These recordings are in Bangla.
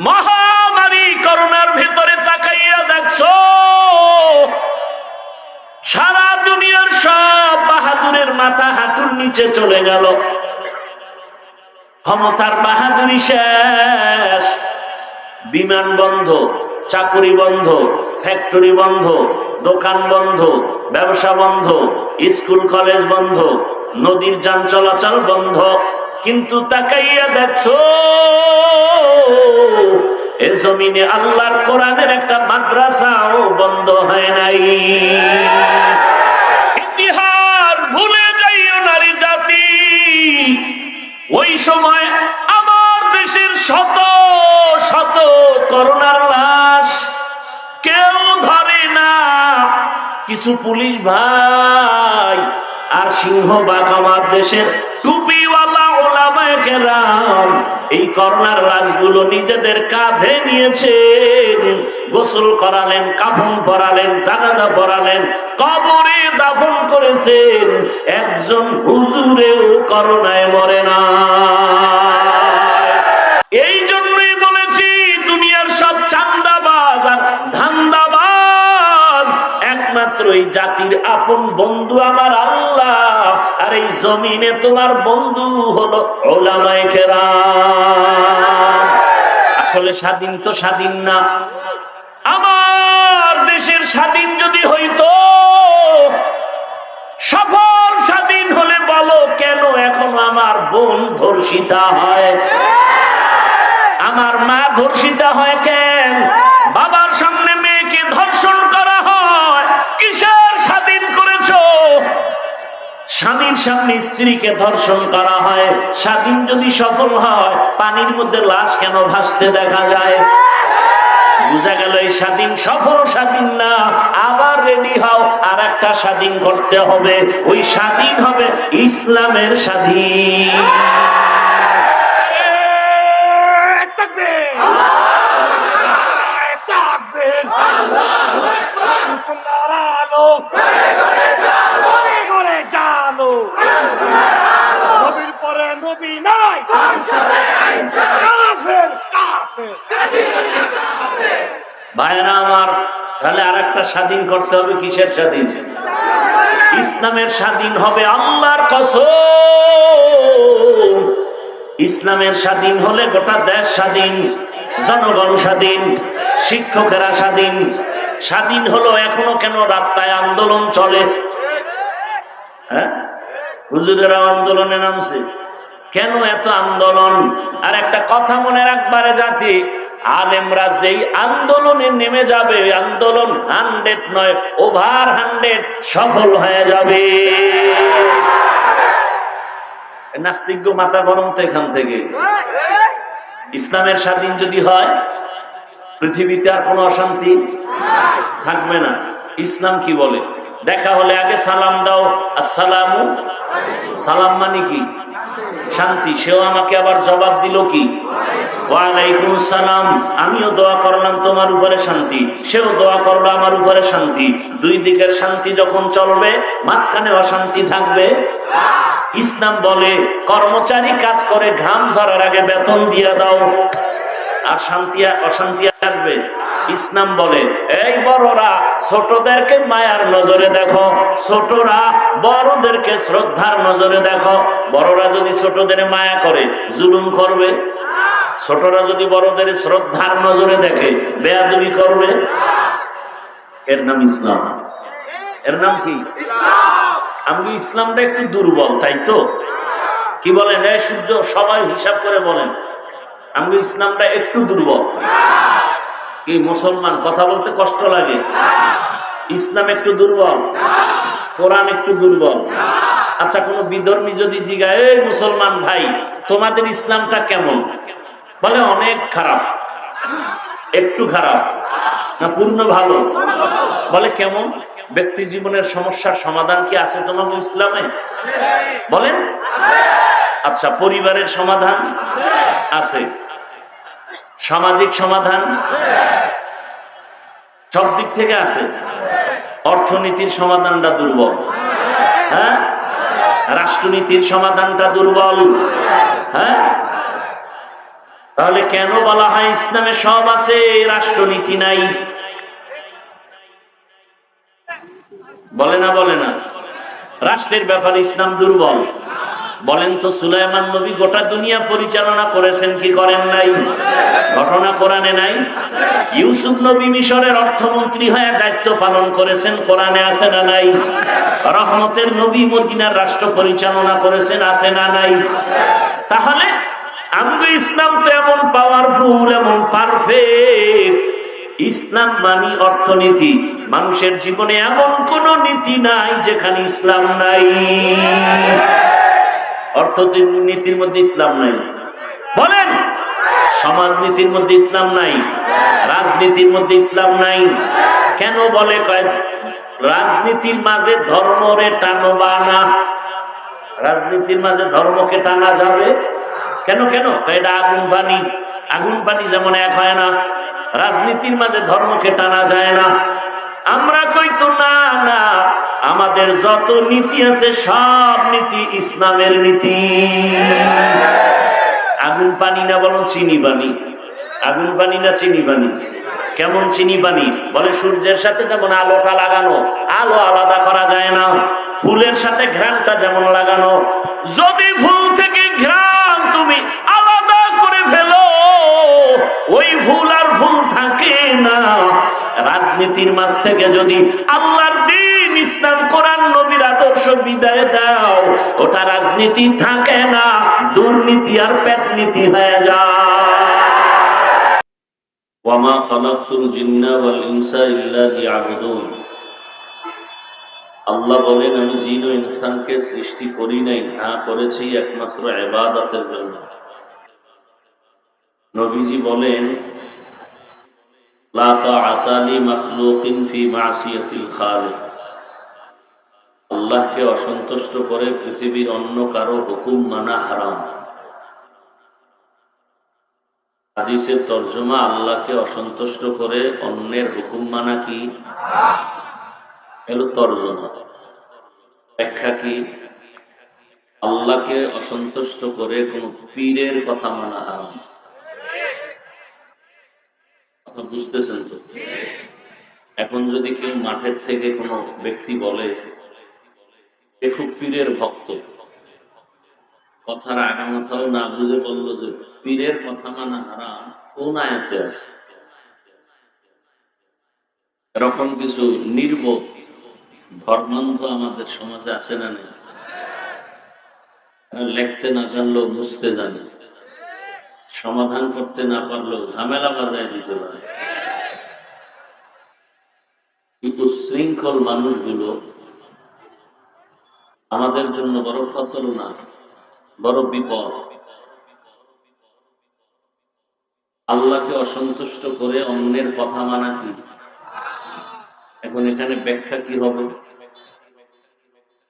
মহামারী করোনার ভেতরে তাকাইয়া দেখছো সারা দুনিয়ার সব বাহাদুরের মাথা হাঁটুর নিচে চলে গেল। ক্ষমতার বাহাদুরি শেষ। বিমান বন্ধ, চাকুরি বন্ধ, ফ্যাক্টরি বন্ধ, দোকান বন্ধ, ব্যবসা বন্ধ, স্কুল কলেজ বন্ধ, নদীর যান চলাচল বন্ধ। কিন্তু তাকাইয়া দেখছো এ জমিনে আল্লাহর কোরআনের একটা মাদ্রাসাও বন্ধ হয় নাই। ইতিহাস ভুলে যাইও নারী জাতি, ওই সময় আমার দেশের শত শত করোনার লাশ কেউ ধরে না। কিছু পুলিশ ভাই আর সিংহবাগ আমার দেশের টুপিওয়ালা ওলামায়ে কেরাম এই করোনার লাশগুলো নিজেদের কাঁধে নিয়েছেন, গোসল করালেন, কাফন পরালেন, জানাজা পরালেন, কবরে দাফন করেছেন। একজন হুজুরেও করোনায় মরে না। এই জন্যই বলেছি দুনিয়ার সব চাঁদাবাজ আর ধান্দাবাজ, একমাত্র এই জাতির আপন বন্ধু আমার আল্লাহ, আর এই জমিনে তোমার বন্ধু হলো উলামায়ে কেরাম। আসলে স্বাধীন তো স্বাধীন না। আমার দেশের স্বাধীন যদি হইতো, সফল স্বাধীন হলে বলো কেন এখনো আমার বোন ধর্ষিতা হয়, আমার মা ধর্ষিতা হয়? কেন বাবার সামনে মেয়েকে ধর্ষণ করা হয়? কিসের স্বাধীন করেছো? স্বামীর সামনে স্ত্রীকে ধর্ষণ করা হয়। স্বাধীন যদি সফল হয়, পানির মধ্যে লাশ কেন ভাসতে দেখা যায়? বুঝা গেল এই স্বাধীন সফল স্বাধীন না। আবার রেডি হও, আর একটা স্বাধীন করতে হবে। ওই স্বাধীন হবে ইসলামের স্বাধীন। ভাইরা আমার, তাহলে আর একটা স্বাধীন করতে হবে। কিসের স্বাধীন? ইসলামের স্বাধীন হবে। আল্লাহর কসম, ইসলামের স্বাধীন হলে গোটা দেশ স্বাধীন, জনগণ স্বাধীন, শিক্ষকেরা স্বাধীন। স্বাধীন হলো এখনো কেন রাস্তায় আন্দোলন চলে? হ্যাঁ, হুজুরেরা আন্দোলনে নামছে কেন? এত আন্দোলন। আর একটা কথা মনে রাখবারে জাতি, আলেমরা যেই আন্দোলনে নেমে যাবে, আন্দোলন 100 নয়, ওভার 100 সফল হয়ে যাবে। নাস্তিক মাথা গরম তো এখান থেকে। ইসলামের স্বাধীন যদি হয়, পৃথিবীতে আর কোনো অশান্তি থাকবে না। ইসলাম কি বলে? দেখা হলে আগে সালাম দাও, আসসালামু। সালাম মানে কি? শান্তি। সেও আমাকে আবার জবাব দিল কি? ওয়ালাইকুম সালাম। আমিও দোয়া করলাম তোমার উপরে শান্তি, সেও দোয়া করলো আমার উপরে শান্তি। দুই দিকের শান্তি যখন চলবে, মাঝখানে অশান্তি থাকবে? ইসলাম বলে কর্মচারী কাজ করে ঘাম ঝরার আগে বেতন দিয়ে দাও, আর শান্তি অশান্তি আসবে? ইসলাম বলে এই বড়রা ছোটদেরকে মায়ার নজরে দেখো, ছোটরা বড়দেরকে শ্রদ্ধার নজরে দেখো। বড়রা যদি ছোটদের মায়া করে, জুলুম করবে? ছোটরা যদি বড়দের শ্রদ্ধার নজরে দেখে, বেয়াদবি করবে? এর নাম ইসলাম। এর নাম কি? আমি ইসলামটা একটু দুর্বল, তাই তো? কি বলেন? শুদ্ধ সবাই হিসাব করে বলেন, আমি ইসলামটা একটু দুর্বল। কি মুসলমান কথা বলতে কষ্ট লাগে? ইসলাম একটু দুর্বল, কোরআন একটু দুর্বল। আচ্ছা, কোন বিধর্মী যদি জিজ্ঞাসা, এই মুসলমান ভাই তোমাদের ইসলামটা কেমন? বলে অনেক খারাপ। একটু খারাপ না পূর্ণ ভালো? বলে কেমন? ব্যক্তি জীবনের সমস্যার সমাধান কি আছে তোমাদের ইসলামে? বলেন। আচ্ছা, পরিবারের সমাধান আছে, সামাজিক সমাধান সব দিক থেকে আছে। অর্থনীতির সমাধানটা দুর্বল, হ্যাঁ। রাষ্ট্রনীতির সমাধানটা দুর্বল, হ্যাঁ। তাহলে কেন বলা হয় ইসলামে সব আছে, রাষ্ট্রনীতি নাই? বলে না বলে না? রাষ্ট্রের ব্যাপারে ইসলাম দুর্বল? বলেন তো, সুলাইমান নবী গোটা দুনিয়া পরিচালনা করেছেন কি করেন নাই? ঘটনা কোরআনে নাই? ইউসুফ নবী মিশরের অর্থমন্ত্রী হয়ে দায়িত্ব পালন করেছেন, কোরআনে আছে না নাই? রহমতের নবী মদিনার রাষ্ট্র পরিচালনা করেছেন, আছে না নাই? তাহলে আমগো ইসলাম তো এমন পাওয়ারফুল, এমন পারফেক্ট। ইসলাম মানি অর্থনীতি। মানুষের জীবনে এমন কোন নীতি নাই যেখানে ইসলাম নাই। অর্থনীতির মধ্যে ইসলাম নাই? বলেন। সমাজনীতির মধ্যে ইসলাম নাই? রাজনীতির মধ্যে ইসলাম নাই? কেন বলে? কয় রাজনীতির মাঝে ধর্মরে টানবা না। রাজনীতির মাঝে ধর্মকে টানা যাবে কেন? কেন? এটা আগুন পানি। আগুন পানি যেমন এক হয় না, রাজনীতির মাঝে ধর্মকে টানা যায় না। আমরা কই তো না না, আমাদের যত নীতি আছে সব নীতি ইসলামের নীতি। আগুন পানি না, বলুন চিনি পানি। আগুন পানি না চিনি পানি? কেমন চিনি পানি? বলে সূর্যের সাথে যেমন আলোটা লাগানো, আলো আলাদা করা যায় না। ফুলের সাথে ঘ্রাণটা যেমন লাগানো, যদি ফুল থেকে ঘ্রাণ তুমি আলাদা করে ফেলো, ওই ফুল আর ফুল থাকে না। রাজনীতির মাঝ থেকে যদি আল্লাহর দ্বীন, ইসলাম, কোরআন, নবীর আদর্শ বিদায় দাও, ওটা রাজনীতি থাকে না, দুর্নীতি আর পেটনীতি হয়ে যায়। ওয়ামা খালাকতুল জিন্না ওয়াল ইনসা ইল্লা লিয়াবুদুন। আল্লাহ বলেন, আমি জিন ও ইনসানকে সৃষ্টি করি নাই, হ্যাঁ করেছি একমাত্র ইবাদতের জন্য। নবীজি বলেন, লা তাআতা লিমাখলুকিন ফি মাসিয়াতিল খালিক। আল্লাহকে অসন্তুষ্ট করে পৃথিবীর অন্য কারো হুকুম মানা হারাম। হাদিসের তরজমা, আল্লাহকে অসন্তুষ্ট করে অন্যের হুকুম মানা কি? এলো তরজমা। ব্যাখ্যা কি? আল্লাহকে অসন্তুষ্ট করে কোন পীরের কথা মানা হারাম। কথা বুঝতেছেন তো? এখন যদি কেউ মাঠের থেকে কোনো ব্যক্তি বলে এ খুব পীরের ভক্ত, কথার আগামাথাও না বুঝে বলল যে পীরের কথা মানা হারাম, কোন আয়াতে আছে? এরকম কিছু নির্বোধ ধর্মান্ধ আমাদের সমাজে আছে না নেই? লিখতে না জানলেও বুঝতে জানে, সমাধান করতে না পারলেও ঝামেলা বাজায় দিতে পারে। উচ্ছৃঙ্খল মানুষগুলো আমাদের জন্য বড় খতরনাক, বড় বিপদ। আল্লাহকে অসন্তুষ্ট করে অন্যের কথা মানা কি? এখন এখানে ব্যাখ্যা কি হবে?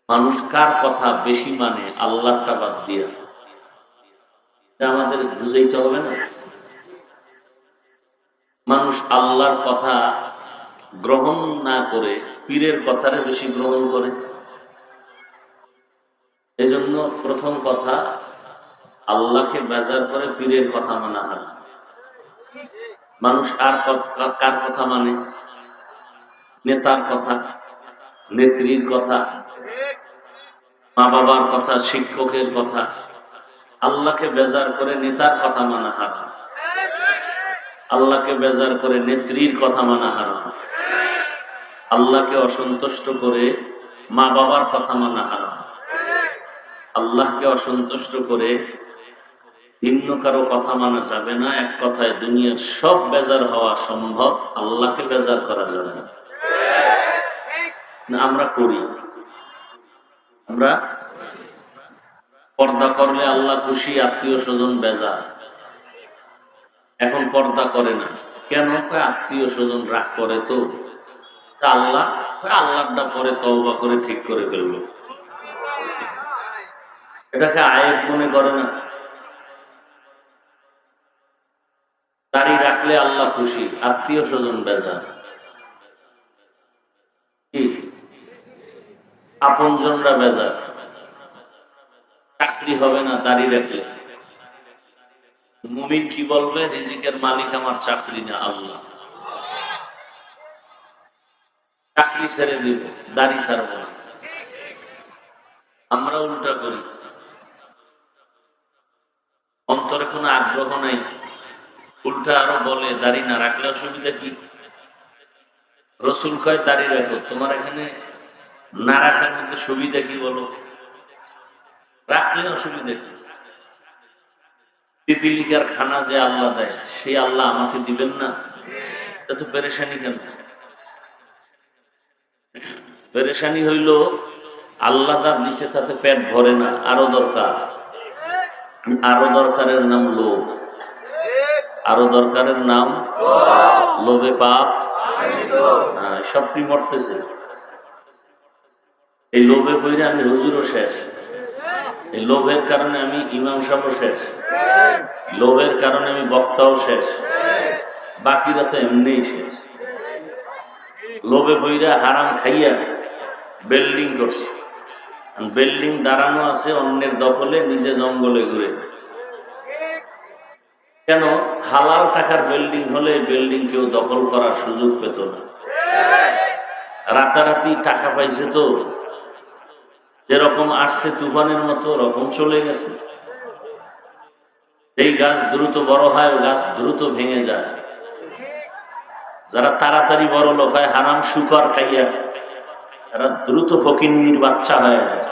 মানুষ কার কথা বেশি মানে আল্লাহটা বাদ দিয়া? আমাদের বুঝাইতে হবে না? মানুষ আল্লাহর কথা গ্রহণ না করে পীরের কথারে বেশি গ্রহণ করে। এজন্য প্রথম কথা, আল্লাহকে বেজার করে পীরের কথা মানা হারাম। মানুষ কার কথা মানে? নেতার কথা, নেত্রীর কথা, মা বাবার কথা, শিক্ষকের কথা। আল্লাহকে বেজার করে নেতার কথা মানা হারাম। আল্লাহকে বেজার করে নেত্রীর কথা মানা হারাম। আল্লাহকে অসন্তুষ্ট করে মা বাবার কথা মানা হারাম। আল্লাহকে অসন্তুষ্ট করে ভিন্ন কারো কথা মানা যাবে না। এক কথায় দুনিয়ার সব বেজার হওয়া সম্ভব, আল্লাহকে বেজার করা যাবে না। আমরা করি। আমরা পর্দা করলে আল্লাহ খুশি, আত্মীয় স্বজন বেজার। এখন পর্দা করে না কেন? আত্মীয় স্বজন রাগ করে তো। আল্লাহ আল্লাহটা পরে তওবা করে ঠিক করে ফেললো, এটাকে আয়েব মনে করে না। দাড়ি রাখলে আল্লাহ খুশি, আত্মীয় স্বজন বেজার। আপনজনরা বেজার। চাকরি হবে না দাড়ি রাখলে, মুমিন কি বলবে? রিজিকের মালিক আমার চাকরি না, আল্লাহ। চাকরি ছেড়ে দিব, দাড়ি ছাড়বো না। আমরা উল্টা করি, অন্তরে কোনো আগ্রহ নাই, উল্টা আরো বলে দাড়ি না রাখলে অসুবিধা কি? রসুল কয় দাড়ি রাখো, তোমার এখানে না রাখার মধ্যে সুবিধা কি বলো? রাখলে অসুবিধা কি? পিপিলিকার খানা যে আল্লাহ দেয়, সেই আল্লাহ আমাকে দিবেন না? এটা তো পেরেশানি। কেন পেরেশানি? হইল আল্লাহ যা দিছে তাতে পেট ভরে না, আরো দরকার। আরো দরকারের নাম লোভ। আরো দরকারের নাম লোভে পাপ সবটি মরতেছে। এই লোভে পড়ে আমি হুজুরও শেষ, এই লোভের কারণে আমি ইমাম সাহেবও শেষ, লোভের কারণে আমি বক্তাও শেষ, বাকিরা তো এমনিই শেষ। লোভে পড়ে হারাম খাইয়া বিল্ডিং করছে, বিল্ডিং দাঁড়ানো আছে অন্যের দখলে, নিজে জঙ্গলে ঘুরে। কেন? হালাল টাকার বিল্ডিং হলে বিল্ডিং কেউ দখল করার সুযোগ পেত না। রাতারাতি টাকা পাইছে তো, যেরকম আসছে তুফানের মতো রকম চলে গেছে। এই গাছ দ্রুত বড় হয়, ও গাছ দ্রুত ভেঙে যায়। যারা তাড়াতাড়ি বড় লোক হয় হারাম শুকর খাইয়া, তারা দ্রুত ফকিন্নির বাচ্চা হয়ে যায়।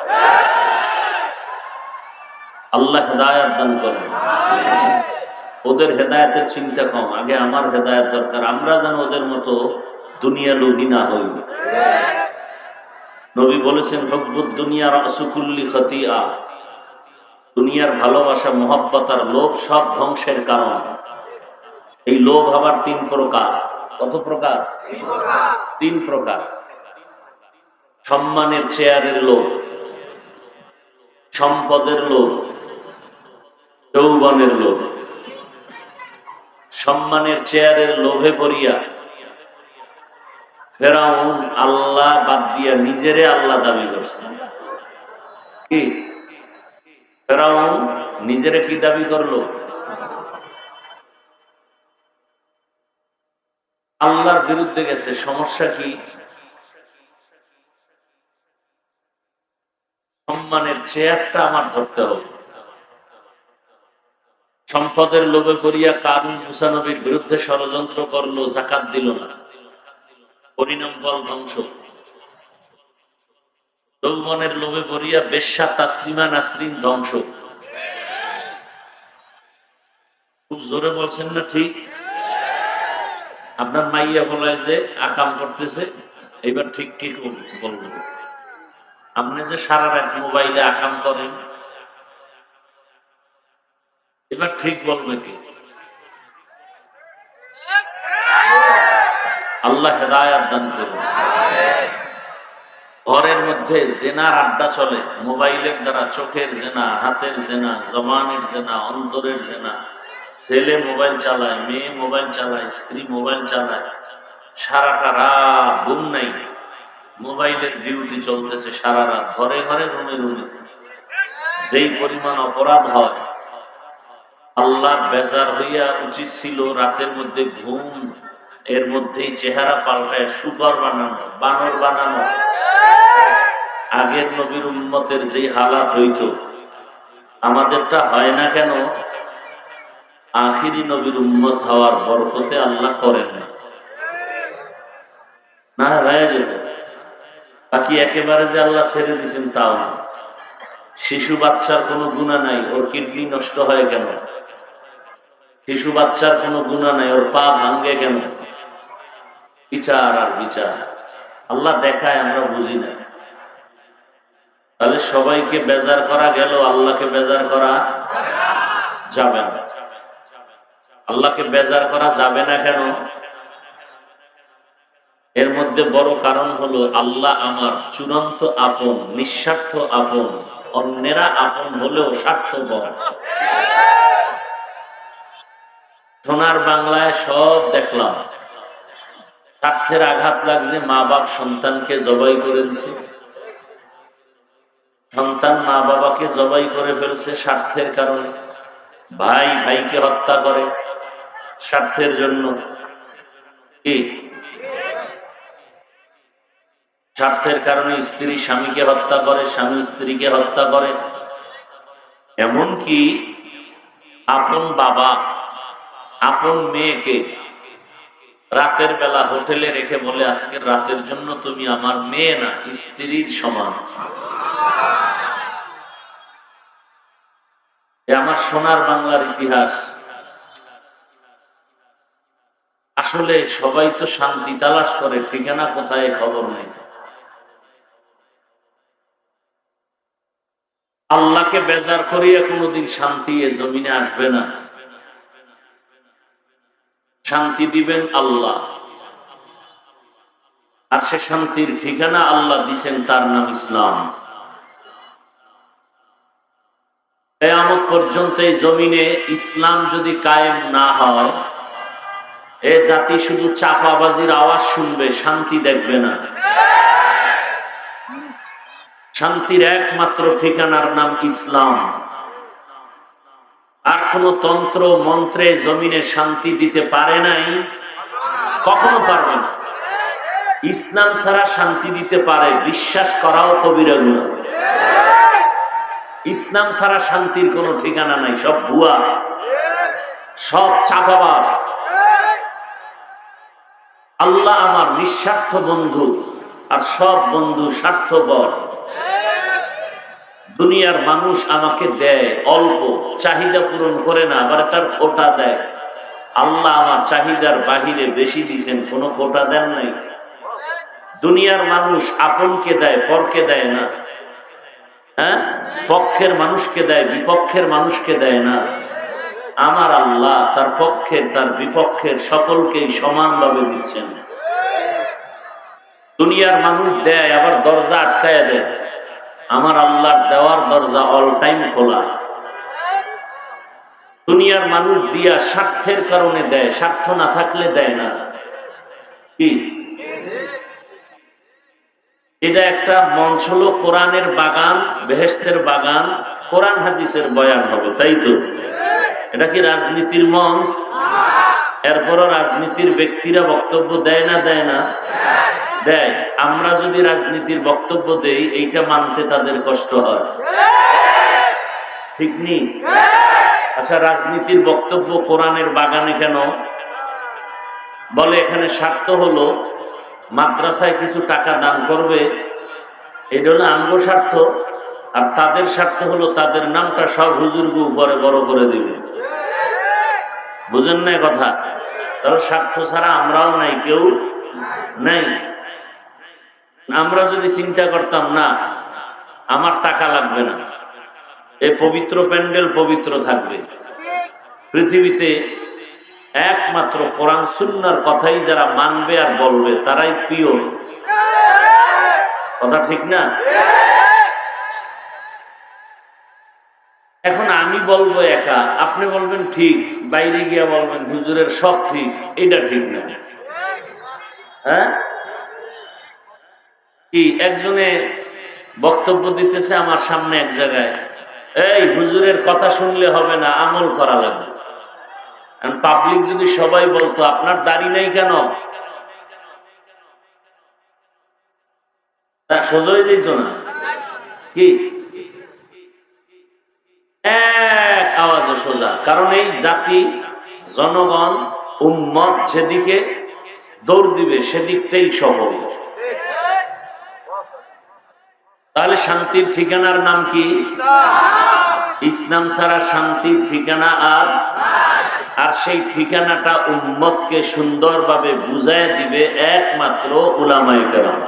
আল্লাহ হেদায়েত দান করেন। ওদের হেদায়েতের চিন্তা কম, আগে আমার হেদায়েত দরকার। আমরা যেন ওদের মতো দুনিয়া লোভী না হই। নবী বলেছেন, হুব্বুদ দুনিয়া রাসু কুল্লি খাতিয়া। দুনিয়ার ভালোবাসা, মোহাব্বত আর লোভ সব ধ্বংসের কারণ। এই লোভ আবার তিন প্রকার। কত প্রকার? তিন প্রকার। সম্মানের চেয়ারের লোভ, সম্পদের লোভ, যৌবনের লোভ। সম্মানের চেয়ারের লোভে পড়িয়া ফেরাউন আল্লাহ বাদ দিয়া নিজেরে আল্লাহ দাবি করছে। কি? ফেরাউন নিজেরে কি দাবি করলো? আল্লাহর বিরুদ্ধে গেছে। সমস্যা কি? সম্মানের চেয়ারটা আমার ধরতে হবে। সম্পদের লোভে পড়িয়া কারুন মুসা নবীর বিরুদ্ধে ষড়যন্ত্র করলো, যাকাত দিল না, পরিণাম ফল ধ্বংস। যৌবনের লোভে পড়িয়া বেশ্যা তাসলিমা নাসরিন ধ্বংস। খুব জোরে বলছেন না? ঠিক। আপনার মাইয়া বলায় যে আকাম করতেছে, এবার ঠিক ঠিক বলবেন। আপনি যে সারা রাত মোবাইলে আকাম করেন, এবার ঠিক বলবে কি? আল্লাহ হেদায়েত দান করুন। ঘরের মধ্যে জেনার আড্ডা চলে, মোবাইলের দ্বারা চোখের জেনা, হাতের জেনা, জবানের জেনা, অন্তরের জেনা। ছেলে মোবাইল চালায়, মেয়ে মোবাইল চালায়, স্ত্রী মোবাইল চালায়, সারাটা রাত ঘুম নাই, মোবাইলের ডিউটি চলতেছে সারা রাত, ঘরে ঘরে রুমে রুমে। যেই পরিমাণ অপরাধ হয়, আল্লাহ বেজার হইয়া উচিত ছিল রাতের মধ্যে ঘুম, এর মধ্যেই চেহারা পাল্টায় শুকর বানানো, বানর বানানো। আগের নবীর উম্মতের যে হালাত হইতো, আমাদেরটা হয় না কেন? আখিরি নবীর উম্মত হওয়ার বরকতে আল্লাহ করেন না, হয়ে যেত। বাকি একেবারে যে আল্লাহ ছেড়ে দিয়েছেন তাও না। শিশু বাচ্চার কোনো গুনাহ নাই, ওর কিডনি নষ্ট হয় কেন? শিশু বাচ্চার কোনো গুনাহ নাই, ওর পা ভাঙ্গে কেন? বিচার আর বিচার আল্লাহ দেখায়, আমরা বুঝি না। তাহলে সবাইকে বেজার করা গেল, আল্লাহকে বেজার করা যাবে না। আল্লাহকে বেজার করা যাবে না কেন? এর মধ্যে বড় কারণ হলো, আল্লাহ আমার চূড়ান্ত আপন, নিঃস্বার্থ আপন। অন্যেরা আপন হলেও স্বার্থপর। সোনার বাংলায় সব দেখলাম, স্বার্থের আঘাত লাগছে, মা বাপ সন্তানকে জবাই করে দিছে, সন্তান মা বাবাকে জবাই করে ফেলছে স্বার্থের কারণে। ভাই ভাইকে হত্যা করে স্বার্থের জন্য, কি স্বার্থের কারণে স্ত্রী স্বামীকে হত্যা করে, স্বামী স্ত্রীকে হত্যা করে। এমনকি আপন বাবা আপন মেয়েকে রাতের বেলা হোটেলে রেখে বলে, আজকের রাতের জন্য তুমি আমার মেয়ে না, স্ত্রীর সমান। আমার সোনার বাংলার ইতিহাস। আসলে সবাই তো শান্তি তালাশ করে, ঠিকানা কোথায় খবর নেই। আল্লাহকে বেজার করিয়া কোনোদিন শান্তি এ জমিনে আসবে না। শান্তি দিবেন আল্লাহ, আর সে শান্তির ঠিকানা আল্লাহ দিছেন, তার নাম ইসলাম। কিয়ামত পর্যন্ত এই জমিনে ইসলাম যদি কায়েম না হয়, এ জাতি শুধু চাপাবাজির আওয়াজ শুনবে, শান্তি দেখবে না। শান্তির একমাত্র ঠিকানার নাম ইসলাম। আর কোন তন্ত্র মন্ত্রে জমিনে শান্তি দিতে পারে নাই, কখনো পারবে না। ইসলাম ছাড়া শান্তি দিতে পারে, বিশ্বাস করাও কবিরা গুনাহ। ইসলাম ছাড়া শান্তির কোনো ঠিকানা নাই, সব ভুয়া, সব চাপাবাজ। আল্লাহ আমার নিঃস্বার্থ বন্ধু, আর সব বন্ধু স্বার্থপর। দুনিয়ার মানুষ আমাকে দেয় অল্প, চাহিদা পূরণ করে না, আবার তার খোটা দেয়। আল্লাহ আমার চাহিদার বাহিরে বেশি দিচ্ছেন, কোনো খোটা দেন নাই। দুনিয়ার মানুষ আপনকে দেয়, পরকে দেয় না। হ্যাঁ, পক্ষের মানুষকে দেয়, বিপক্ষের মানুষকে দেয় না। আমার আল্লাহ তার পক্ষের তার বিপক্ষের সকলকেই সমানভাবে দিচ্ছেন। দুনিয়ার মানুষ দেয়, আবার দরজা আটকায় দেয়। আমার আল্লাহর দেওয়ার দরজা অল টাইম খোলা। দুনিয়ার মানুষ দিয়া স্বার্থের কারণে দেয়, স্বার্থ না থাকলে দেয় না। কি এটা একটা মঞ্চ হলো কোরআনের বাগান, বেহেশতের বাগান, কোরআন হাদিসের বয়ান হবে, তাই তো? এটা কি রাজনীতির মঞ্চ? এরপরও রাজনীতির ব্যক্তিরা বক্তব্য দেয় না দেয় না? দেয়। আমরা যদি রাজনীতির বক্তব্য দেই, এইটা মানতে তাদের কষ্ট হয়, ঠিক নেই? আচ্ছা, রাজনীতির বক্তব্য কোরআনের বাগানে কেন বলে? এখানে স্বার্থ হলো মাদ্রাসায় কিছু টাকা দান করবে, এটা হলো আমগো স্বার্থ। আর তাদের স্বার্থ হলো তাদের নামটা সব হুজুরগু উপরে বড় করে দিবে। বুঝেন না কথা? তাহলে স্বার্থ ছাড়া আমরাও নাই, কেউ নাই। আমরা যদি চিন্তা করতাম, না আমার টাকা লাগবে না, এই পবিত্র প্যান্ডেল পবিত্র থাকবে, পৃথিবীতে একমাত্র কোরআন সুন্নাহর কথাই যারা মানবে আর বলবে তারাই পিওর। কথা ঠিক না? এখন আমি বলবো একা, আপনি বলবেন ঠিক, বাইরে গিয়া বলবেন হুজুরের সব ঠিক, এটা ঠিক না। হ্যাঁ, কি একজনে বক্তব্য দিতেছে আমার সামনে এক জায়গায়, এই হুজুরের কথা শুনলে হবে না, আমল করা লাগবে। পাবলিক যদি সবাই বলতো আপনার দাড়ি নেই কেন, তা সোজা হয়ে যেত না? কি এক আওয়াজে সোজা। কারণ এই জাতি, জনগণ, উম্মত যেদিকে দৌড় দিবে সেদিকটাই সফল। তাহলে শান্তির ঠিকানার নাম কি? ইসলাম ছাড়া শান্তির ঠিকানা আর সেই ঠিকানাটা উম্মতকে সুন্দরভাবে বুঝায় দিবে একমাত্র উলামায়ে কেরাম।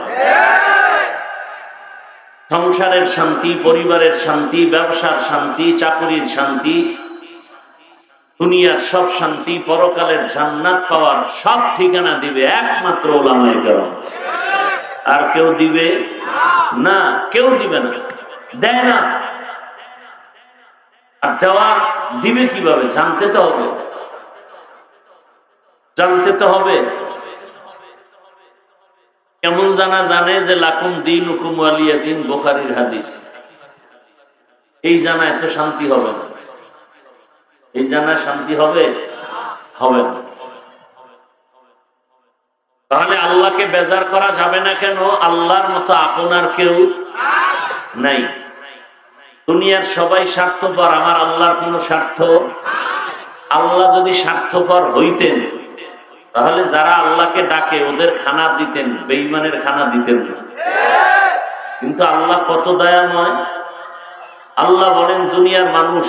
সংসারের শান্তি, পরিবারের শান্তি, ব্যবসার শান্তি, চাকরির শান্তি, দুনিয়ার সব শান্তি, পরকালের জান্নাত পাওয়ার সব ঠিকানা দিবে একমাত্র উলামায়ে কেরাম। আর কেউ দিবে না, কেউ দিবে না, দেয় না। আর দেওয়া দিবে কিভাবে? জানতে তো হবে, জানতে তো হবে। কেমন জানা জানে যে লাকুম দীনুকুম ওয়ালিয়া দীন, বুখারীর হাদিস। এই জানায় তো শান্তি হবে না। এই জানা শান্তি হবে? হবে না। তাহলে আল্লাহকে বেজার করা যাবে না কেন? আল্লাহর মতো আপনার কেউ নাই। দুনিয়ার সবাই স্বার্থপর, আমার আল্লাহর কোন স্বার্থ? আল্লাহ যদি স্বার্থপর হইতেন তাহলে যারা আল্লাহকে ডাকে ওদের খানা দিতেন, বেঈমানের খানা দিতেন না। কিন্তু আল্লাহ কত দয়াময়। আল্লাহ বলেন, দুনিয়ার মানুষ,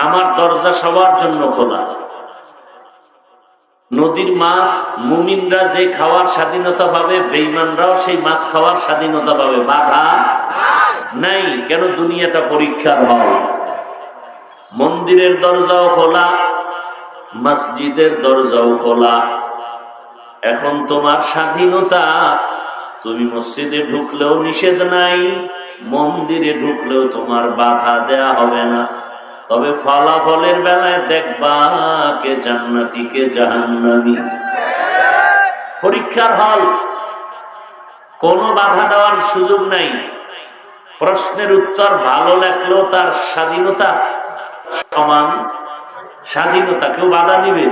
আমার দরজা সবার জন্য খোলা। নদীর মাছ মুমিনরা যে খাওয়ার স্বাধীনতা পাবে, বেঈমানরাও সেই মাছ খাওয়ার স্বাধীনতা পাবে, বাধা নাই। কেন? দুনিয়াটা পরীক্ষার হল। মন্দিরের দরজাও খোলা, মসজিদের দরজাও খোলা। এখন তোমার স্বাধীনতা, তুমি মসজিদে ঢুকলেও নিষেধ নাই, মন্দিরে ঢুকলেও তোমার বাধা দেয়া হবে না। তবে ফলাফলের বেলায় দেখবা কে জান্নাতি কে জাহান্নামী। পরীক্ষার হল, কোনো বাধা দেওয়ার সুযোগ নাই। প্রশ্নের উত্তর ভালো লাগলেও তার স্বাধীনতা সমান স্বাধীনতা। কেউ বাধা দিবে?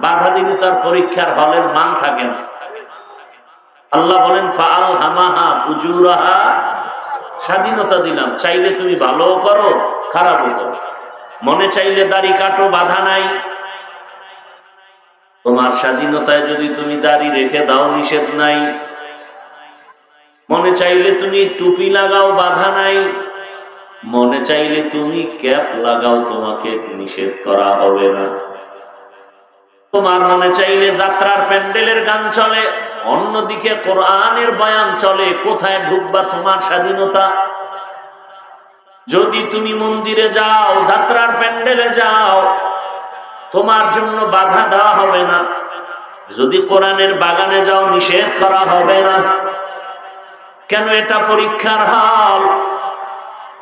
বাধা দিলে তার পরীক্ষার হলের মান থাকে না। আল্লাহ বলেন, ফাআলহামাহা ফুজুরাহা, স্বাধীনতা দিলাম, চাইলে তুমি ভালো করো খারাপও করো। মনে চাইলে দাড়ি কাটো, বাধা নাই। তোমার স্বাধীনতায় যদি তুমি দাড়ি রেখে দাও, নিষেধ নাই। মনে চাইলে তুমি টুপি লাগাও, বাধা নাই। মনে চাইলে তুমি ক্যাপ লাগাও, তোমাকে নিষেধ করা হবে না। তোমার মনে চাইলে যাত্রার প্যান্ডেলের গান চলে, অন্যদিকে কোরআনের বয়ান চলে, কোথায় ঢুকবা তোমার স্বাধীনতা। যদি তুমি মন্দিরে যাও, যাত্রার প্যান্ডেলে যাও, তোমার জন্য বাধা দেওয়া হবে না। যদি কোরআনের বাগানে যাও, নিষেধ করা হবে না। কেন? এটা পরীক্ষার হল।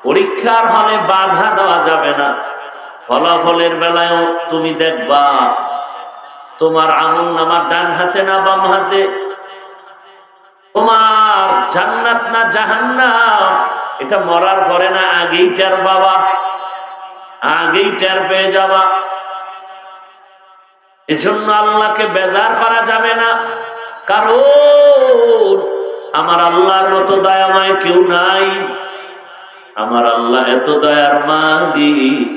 পরীক্ষার হলে বাধা দেওয়া যাবে না। ফলাফলের বেলায়ও তুমি দেখবা তোমার আমলনামার ডান হাতে না বাম হাতে, তোমার জান্নাত না জাহান্নাম, এটা মরার পরে না আগেই টের বাবা, আগেই টের পেয়ে যাবা। এজন্য আল্লাহকে বেজার করা যাবে না, কারণ আমার আল্লাহর মতো দয়াময় কেউ নাই। আমার আল্লাহ এত দয়ার মালিক,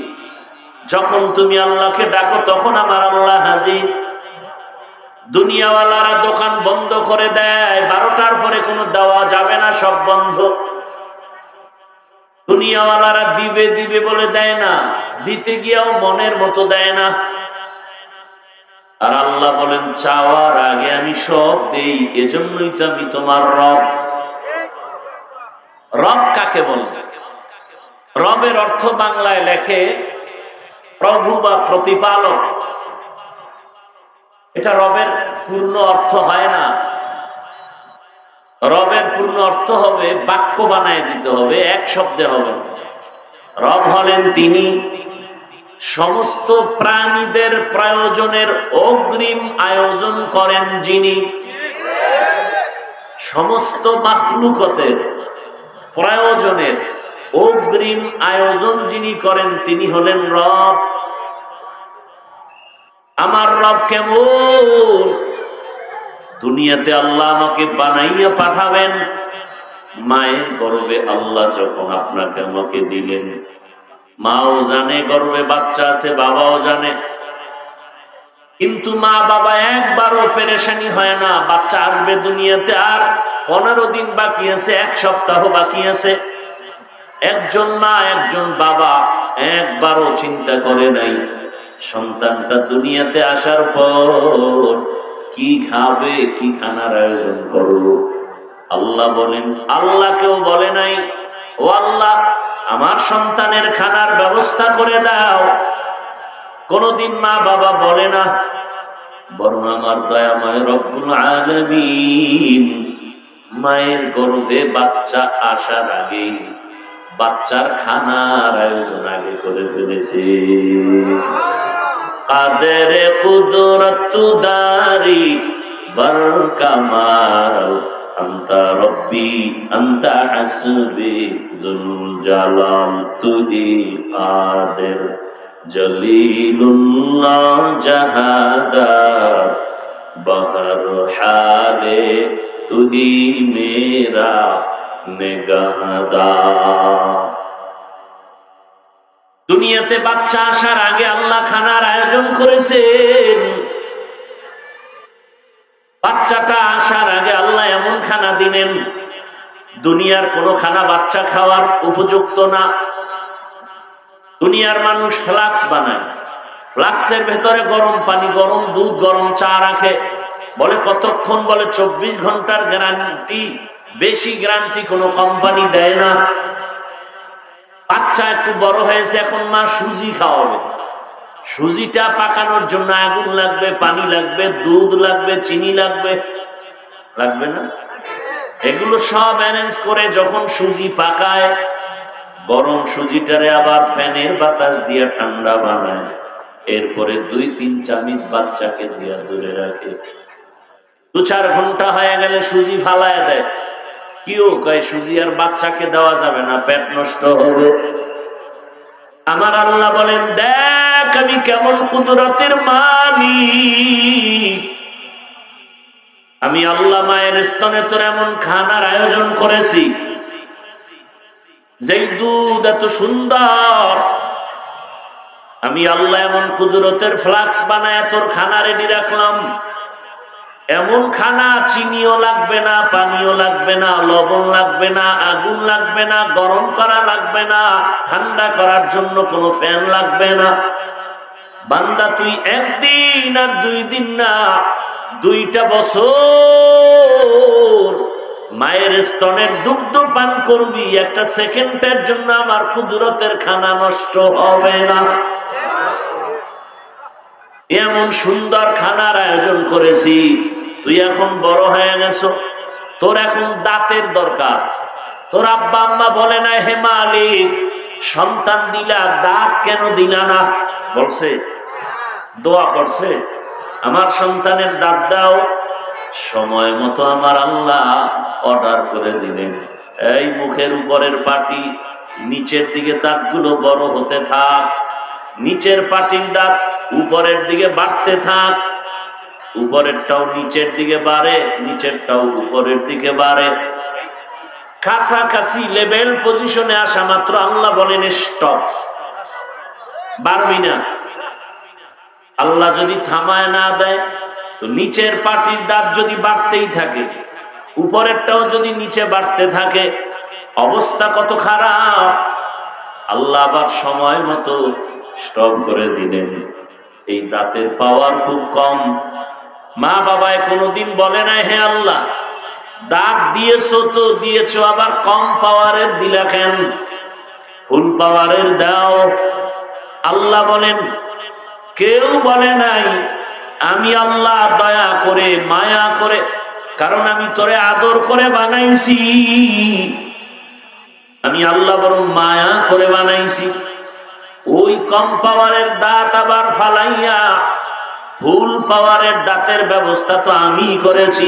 যখন তুমি আল্লাহকে ডাকো তখন আমার আল্লাহ হাজির। দুনিয়াওয়ালারা দোকান বন্ধ করে দেয়, 12টার পরে কোনো দেওয়া যাবে না, সব বন্ধ। দুনিয়াওয়ালারা দিবে দিবে বলে দেয় না, দিতে গিয়েও মনের মতো দেয় না। আর আল্লাহ বলেন, চাওয়ার আগে আমি সব দেই, এজন্যই তো আমি তোমার রব। রব কাকে বলে? রবের অর্থ বাংলায় লেখে প্রভু বা প্রতিপালক। এটা রবের পূর্ণ অর্থ হয় না। রবের পূর্ণ অর্থ হবে, বাক্য বানায় দিতে হবে, এক শব্দে হবে। রব হলেন তিনি সমস্ত প্রাণীদের প্রয়োজনের অগ্রিম আয়োজন করেন যিনি। সমস্ত মাখলুকতের প্রয়োজনের অগ্রিম আয়োজন যিনি করেন তিনি হলেন রব। আমার রব কেমন? দুনিয়াতে আল্লাহ আমাকে বানাইয়া পাঠাবেন, মায়ের গর্ভে আল্লাহ যখন আপনাকে আমাকে দিলেন, মাও জানে গর্ভে বাচ্চা আছে, বাবাও জানে, কিন্তু মা বাবা একবারও পেরেশানি হয় না। বাচ্চা আসবে দুনিয়াতে, আর 15 দিন বাকি আছে, 1 সপ্তাহ বাকি আছে। একজন মা একজন বাবা একবারও চিন্তা করে নাই সন্তানটা দুনিয়াতে আসার পর কি খাবে, কি খানার আয়োজন করবো। আল্লাহ বলেন, আল্লাহ কেউ বলে নাই, ও আল্লাহ আমার সন্তানের খানার ব্যবস্থা করে দাও। কোনদিন মা বাবা বলে না, বরং আমার দয়াময় রব্বুল আলামিন মায়ের গর্ভে বাচ্চা আসার আগেই বাচ্চার খানার আয়োজন আগে করে ফেলেছে। কাদের কুদরত দারি বরকামাল আনতা রব্বি আনতা হাসবি যুল জালাল তুই কাদের জলিলুল্লাহ জাহাদা বহর হালে তুহি মেরা নিগাহদার। দুনিয়াতে বাচ্চা আসার আগে আল্লাহ খানার আয়োজন করেছেন। বাচ্চাটা আসার আগে আল্লাহ এমন খানা দিলেন, দুনিয়ার কোনো খানা বাচ্চা খাওয়ার উপযুক্ত না। দুনিয়ার মানুষ ফ্লাক্স বানায়, ফ্লাক্সের ভেতরে গরম পানি, গরম দুধ, গরম চা রাখে, বলে কতক্ষণ, বলে 24 ঘন্টার গ্যারান্টি, বেশি গ্যারান্টি কোনো কোম্পানি দেয় না। বাচ্চা একটু বড় হয়েছে, এখন মা সুজি খাওয়াবে। সুজিটা পাকানোর জন্য আগুন লাগবে, পানি লাগবে, দুধ লাগবে, চিনি লাগবে, লাগবে না? এগুলো সব অ্যারেঞ্জ করে যখন সুজি পাকায়, গরম সুজিটারে আবার ফ্যানের বাতাস দিয়ে ঠান্ডা বানায়, এরপরে 2-3 চামচ বাচ্চাকে দিয়া দূরে রাখে। 2-4 ঘন্টা হয়ে গেলে সুজি ফালায় দেয়। কেউ কয় সুজি আর বাচ্চাকে দেওয়া যাবে না, পেট নষ্ট হবে। আমার আল্লাহ বলেন, দেখ আমি কেমন কুদরতের মালিক। আমি আল্লাহ মায়ের স্তনে তোর এমন খানার আয়োজন করেছি, যেই দুধ এত সুন্দর। আমি আল্লাহ এমন কুদরতের ফ্লাক্স বানায় তোর খানা রেডি রাখলাম। এমন খানা, চিনিও লাগবে না, পানিও লাগবে না, লবণ লাগবে না, আগুন লাগবে না, গরম করা লাগবে না, ঠান্ডা করার জন্য কোনো ফ্যান লাগবে না। বান্দা তুই 1 দিন আর 2 দিন না, 2টা বছর মায়ের স্তনের দুগ্ধ পান করবি, 1 সেকেন্ডের জন্য আমার কুদরতের খানা নষ্ট হবে না। এমন সুন্দর খানার আয়োজন করেছি। তুই এখন বড় হয়ে গেছো, তোর এখন দাঁতের দরকার। তোর আব্বা আম্মা বলে না, হে মালিক সন্তান দিলা, দাঁত কেন দিলা না? বলছে, দোয়া করছে, আমার সন্তানের দাঁত দাও। সময় মতো আমার আল্লাহ অর্ডার করে দিলেন, এই মুখের উপরের পাটি, নিচের দিকে দাঁতগুলো বড় হতে থাক, নিচের পাটির দাঁত উপরের দিকে বাড়তে থাক, উপরেরটাও নিচের দিকে বাড়ে, নিচেরটাও উপরের দিকে বাড়ে। কাছাকাছি লেভেল পজিশনে আসা মাত্র আল্লাহ বলেন স্টপ, বাড়বি না। আল্লাহ যদি থামায় না দেয়, তো নিচের পাটির দাঁত যদি বাড়তেই থাকে, উপরেরটাও যদি নিচে বাড়তে থাকে, অবস্থা কত খারাপ। আল্লাহ আবার সময় মতো স্টপ করে দিলেন। এই দাঁতের পাওয়ার খুব কম। মা বাবায় কোনোদিন বলে না, হে আল্লাহ দাঁত দিয়েছো তো দিয়েছো, আবার কম পাওয়ারের দিলা কেন? ফুল পাওয়ারের দাও। আল্লাহ বলেন, কেউ বলে নাই। আমি আল্লাহ দয়া করে, মায়া করে, কারণ আমি তোরে আদর করে বানাইছি। আমি আল্লাহ বরং মায়া করে বানাইছি। ওই কম পাওয়ারের দাঁত আবার ফালাইয়া ফুল পাওয়ারের দাঁতের ব্যবস্থা তো আমি করেছি।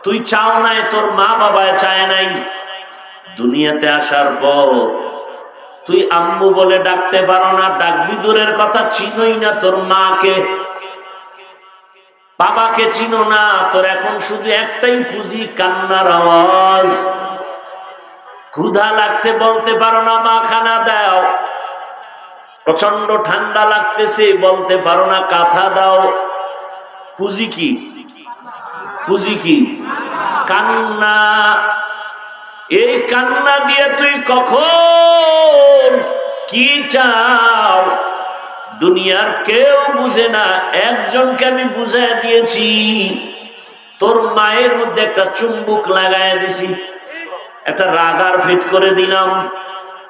তুই চাও নাই, তোর মা বাবায় চায় নাই। দুনিয়াতে আসার পর তুই আম্মু বলে ডাকতে পারো না, ডাকবি দূরের কথা, চিনোই না তোর মাকে, বাবাকে চিনো না। তোর এখন শুধু একটাই পুঁজি, কান্নার আওয়াজ। ক্ষুধা লাগছে, বলতে পারো না মা খানা দাও। প্রচন্ড ঠান্ডা লাগতেছে, বলতে পারো না কাঁথা দাও। পুঁজি কি? পুঁজি কি? কান্না। এই কান্না দিয়ে তুই কখন কি চাও দুনিয়ার কেউ বুঝে না। একজনকে আমি বুঝাই দিয়েছি, তোর মায়ের মধ্যে একটা চুম্বুক লাগাই দিছি, একটা রাগার ফিট করে দিলাম।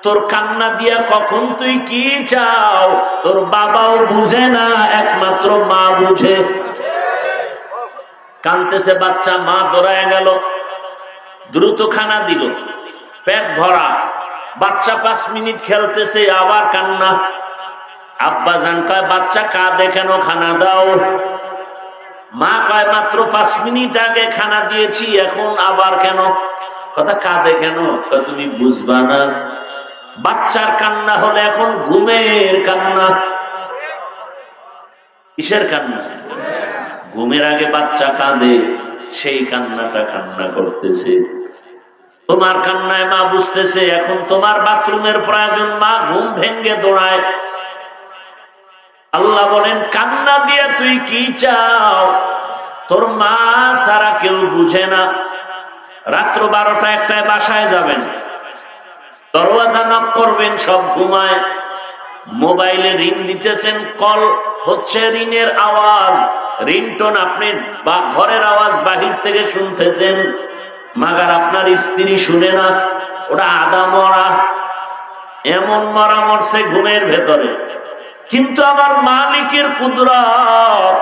তোর কান্না দিয়া কখন তুই কি চাও তোর বাবাও বুঝে না, একমাত্র মা বুঝে। কানতেছে বাচ্চা, মা দৌড়ায় গেল, দ্রুত খানা দিল, পেট ভরা। বাচ্চা 5 মিনিট খেলতেছে, আবার কান্না। আব্বা জান কয়, বাচ্চা কাঁদে কেন, খানা দাও। মা কয়, মাত্র 5 মিনিট আগে খানা দিয়েছি, এখন আবার কেন? কথা, কাঁদে কেন? তুমি বুঝবা না, বাচ্চার কান্না হলে এখন ঘুমের কান্না। কিসের কান্না? ঘুমের আগে বাচ্চা কাঁদে, সেই কান্নাটা কান্না করতেছে। তোমার কান্নায় মা বুঝতেছে এখন তোমার বাথরুমের প্রয়োজন, মা ঘুম ভেঙ্গে দৌড়ায়। আল্লাহ বলেন কান্না দিয়ে তুই কি চাও? তোর মা সারা কেউ বুঝে না। রাত্র 12টা 1টায় বাসায় যাবেন, দরওয়াজা নক করবেন, সব ঘুমায়। মোবাইলে রিং দিতেছেন, কল হচ্ছে, রিংয়ের আওয়াজ, রিংটোন আপনি ঘরের আওয়াজ বাহির থেকে শুনতেছেন, মাগার আপনার স্ত্রী শুনে না। ওটা আদা মরা, এমন মরা মরছে ঘুমের ভেতরে। কিন্তু আমার মালিকের কুদরত,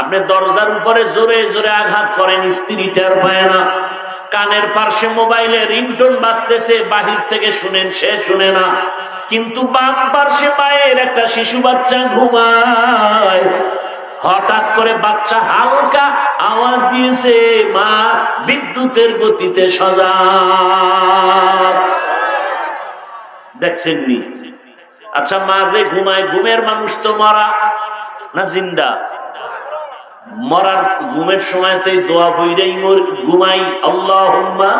আপনি দরজার উপরে জোরে জোরে আঘাত করেন, স্ত্রী টের পায় না। কানের পার্শ্বে মোবাইলে রিংটোন বাজতেছে, বাহির থেকে শুনেন, সে শুনে না। কিন্তু বাম পার্শ্বে মায়ের একটা শিশু বাচ্চা ঘুমায়। হঠাৎ করে বাচ্চা হালকা আওয়াজ দিয়েছে, মা বিদ্যুতের গতিতে সজাগ। দেখছেন নি? আচ্ছা, মা যে ঘুমায়, ঘুমের মানুষ তো মরা না জিন্দা? মরার ঘুমের সময় তো এই দোয়া বইরাই ঘুমাই, আল্লাহুম্মা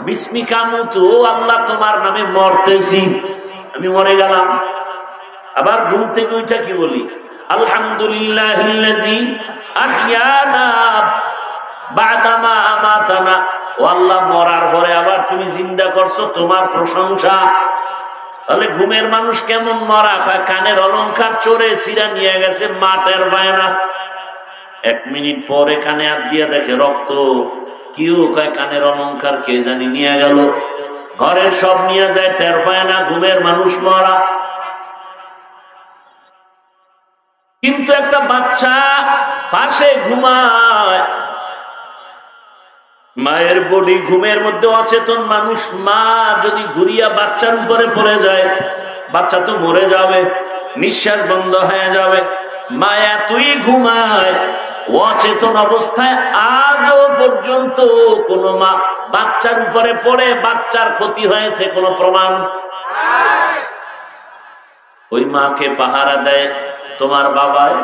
বিসমিকা মুতু, ও আল্লাহ তোমার নামে মরতেছি, আমি মরে গেলাম। আবার ঘুম থেকে ওইটা কি বলি? আলহামদুলিল্লাহিল্লাযী আহইয়ানা বা'দামা আমাতানা, ও আল্লাহ মরার পরে আবার তুমি জিন্দা করছো, তোমার প্রশংসা। তাহলে ঘুমের মানুষ কেমন মরা? কানের অলংকার চোরে সিরা নিয়ে গেছে, মা টের পায় না। 1 মিনিট পরে কানে হাত দিয়ে দেখে রক্ত। কেউ কয় কানের অলংকার কে জানি নিয়ে গেল, ঘরের সব নিয়ে যায়, টের পায় না। ঘুমের মানুষ মরা। কিন্তু একটা বাচ্চা পাশে ঘুমায়, মায়ের বডি ঘুমের মধ্যে অচেতন মানুষ। মা যদি ঘুরিয়া বাচ্চার উপরে পড়ে যায়, বাচ্চা তো মরে যাবে, নিঃশ্বাস বন্ধ হয়ে যাবে। মা এতই ঘুমায়, অচেতন অবস্থায় আজও পর্যন্ত কোন মা বাচ্চার উপরে পড়ে বাচ্চার ক্ষতি হয়েছে কোন প্রমাণ? ওই মাকে পাহারা দেয় তোমার বাবায়।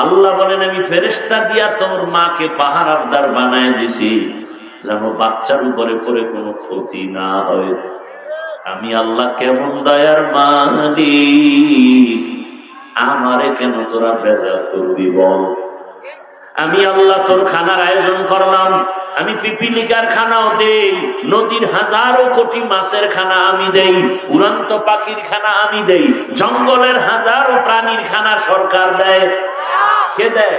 আল্লাহ বলেন আমি ফেরেশতা দিয়া তোর মাকে পাহারাদার বানায় দিছি, যেন বাচ্চার উপরে পড়ে কোনো ক্ষতি না হয়। আমি আল্লাহ কেমন দয়ার মালিক, আমারে কেন তোরা বেজার করবি বল? আমি আল্লাহ তোর খানার আয়োজন করলাম, আমি পিপিলিকার খানাও দেই, নদীর হাজারো কোটি মাছের খানা আমি দেই, উড়ন্ত পাখির খানা আমি দেই, জঙ্গলের হাজারো প্রাণীর খানা সরকার দেয়। কে দেয়?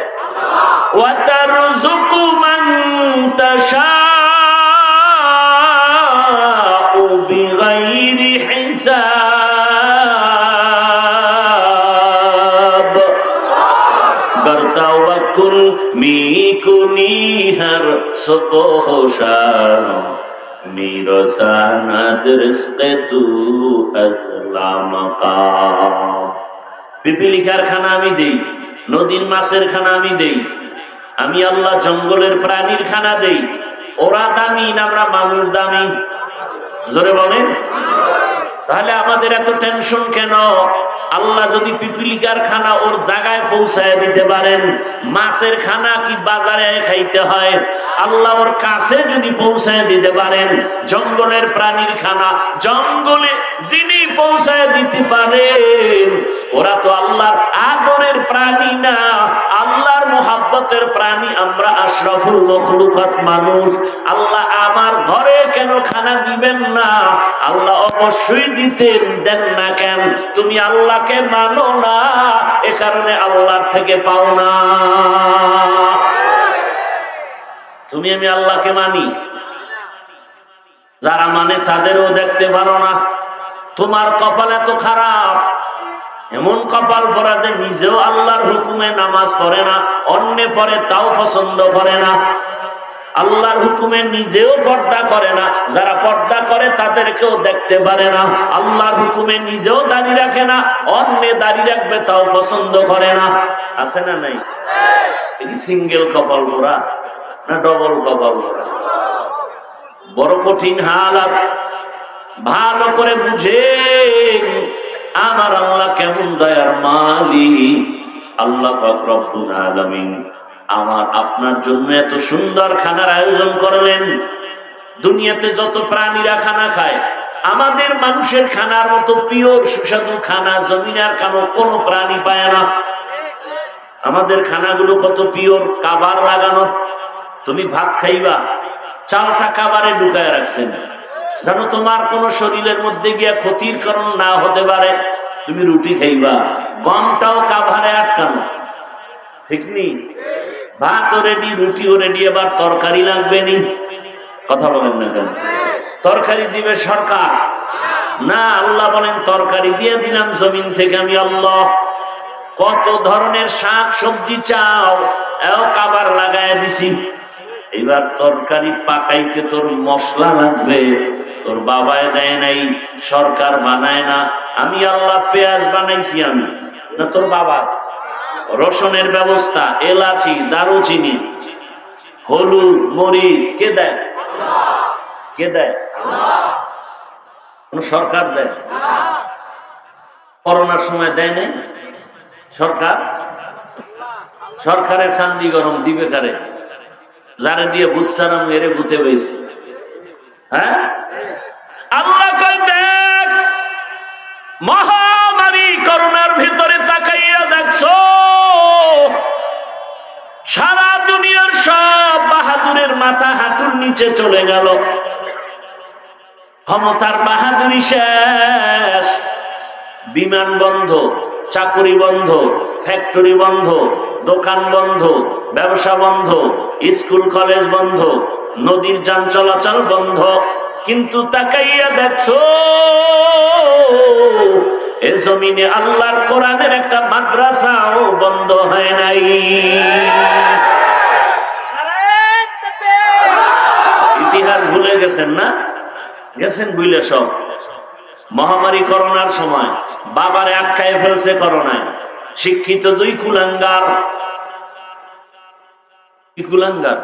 ওয়াতারযুকু মান তাশাউ বিগাইরি হিসাব। বরতাওয়াক্কুল মিকুনি হর সুবহান মিরসানাদ রিজকে তু আসলামকা। পিপিলিকার খানা আমি দেই, নদীর মাছের খানা আমি দেই, আমি আল্লাহ জঙ্গলের প্রাণীর খানা দেই। ওরা দামি না আমরা মানুষ দামি? জোরে বলেন। তাহলে আমাদের এত টেনশন কেন? আল্লাহ যদি পিপিলিকার খানা ওর জায়গায় পৌঁছায় দিতে পারেন, মাছের খানা কি বাজারে খাইতে হয়? আল্লাহ ওর কাছে যদি পৌঁছায় দিতে পারেন, জঙ্গলের প্রাণীর খানা জঙ্গলে যিনি পৌঁছায় দিতে পারেন, ওরা তো আল্লাহর আদরের প্রাণী না, আল্লাহর মোহাব্বতের প্রাণী। আমরা আশরাফুল মখলুকাত মানুষ। আল্লাহ আমার ঘরে কেন খানা দিবেন না? আল্লাহ অবশ্যই দিতেন, দেন না কেন? তুমি আল্লাহকে মানো না, এ কারণে আল্লাহর থেকে পাও না। তুমি আমি আল্লাহকে মানি, যারা মানে তাদেরও দেখতে পারো না। তোমার কপাল এত খারাপ, এমন কপাল পরা যে নিজেও আল্লাহর হুকুমে নামাজ পড়ে না, অন্যে পড়ে তাও পছন্দ করে না। আল্লাহর হুকুমে নিজেও পর্দা করে না, যারা পর্দা করে তাদেরকেও দেখতে পারে না। আল্লাহর হুকুমে নিজেও দাড়ি রাখে না, অন্যে দাড়ি রাখবে তাও পছন্দ করে না। আছে না নাই? সিঙ্গেল কপাল মোরা না ডবল কপাল মোরা? বড় কঠিন হালাত। ভালো করে বুঝেন আমার আল্লাহ কেমন দয়ার মালিক। আল্লাহ পাক রব্বুল আলামিন আমার আপনার জন্য এত সুন্দর খানার আয়োজন করলেন। দুনিয়াতে যত প্রাণীরা খানা খায়, আমাদের মানুষের খানার মতো পিওর সুস্বাদু খানা জমিনার কোনো প্রাণী পায় না। আমাদের খানাগুলো কত পিওর, কাবার লাগানো। তুমি ভাত খাইবা, চালটা কাবারে ঢুকায় রাখছেন, জানো তোমার কোন শরীরের মধ্যে গিয়া ক্ষতির কারণ না হতে পারে। তুমি রুটি খাইবা, গমটাও কাভারে আটকানো, ঠিক নি? ভাতও রেডি, রুটিও রেডি, এবার তরকারি লাগবে নি? কথা বলেন না কেন? তরকারি দিবে সরকার না, আল্লাহ বলেন তরকারি দিয়ে দিলাম জমিন থেকে আমি আল্লাহ। কত ধরনের শাক সবজি চাও, এও কাবার লাগায় দিছি। এবার তরকারি পাকাইতে তোর মশলা লাগবে, তোর বাবায় দেয় নাই, সরকার বানায় না, আমি আল্লাহ পেঁয়াজ বানাইছি, আমি না তোর বাবা। রসুনের ব্যবস্থা, এলাচি, দারুচিনি, হলুদ, মরিচ কে দেয়? কে দেয়? কোন সরকার দেয়? করোনার সময় দেয় নাই সরকার? সরকারের চান্দি গরম দিবে কারে? যারে দিয়ে ভূত সারাম এরে ভূতে পেয়েছে। হ্যাঁ, আল্লাহ কয় দেখ, মহামারী করোনার ভিতরে তাকাইয়া দেখছো, সারা দুনিয়ার সব বাহাদুরের মাথা হাঁটুর নিচে চলে গেল। ক্ষমতার বাহাদুরি শেষ, বিমান বন্ধ, চাকুরি বন্ধ, ফ্যাক্টরি বন্ধ, দোকান বন্ধ, ব্যবসা বন্ধ, স্কুল কলেজ বন্ধ, নদীর যান চলাচল বন্ধ। কিন্তু তাকাইয়া দেখছো এ জমিনে আল্লাহর কোরআনের একটা মাদ্রাসাও বন্ধ হয় নাই। ইতিহাস ভুলে গেছেন না? গেছেন ভুলে সব। মহামারী করোনার সময় বাবারে আটকায় ফেলছে করোনায়, শিক্ষিত দুই কুলাঙ্গার। কুলাঙ্গার,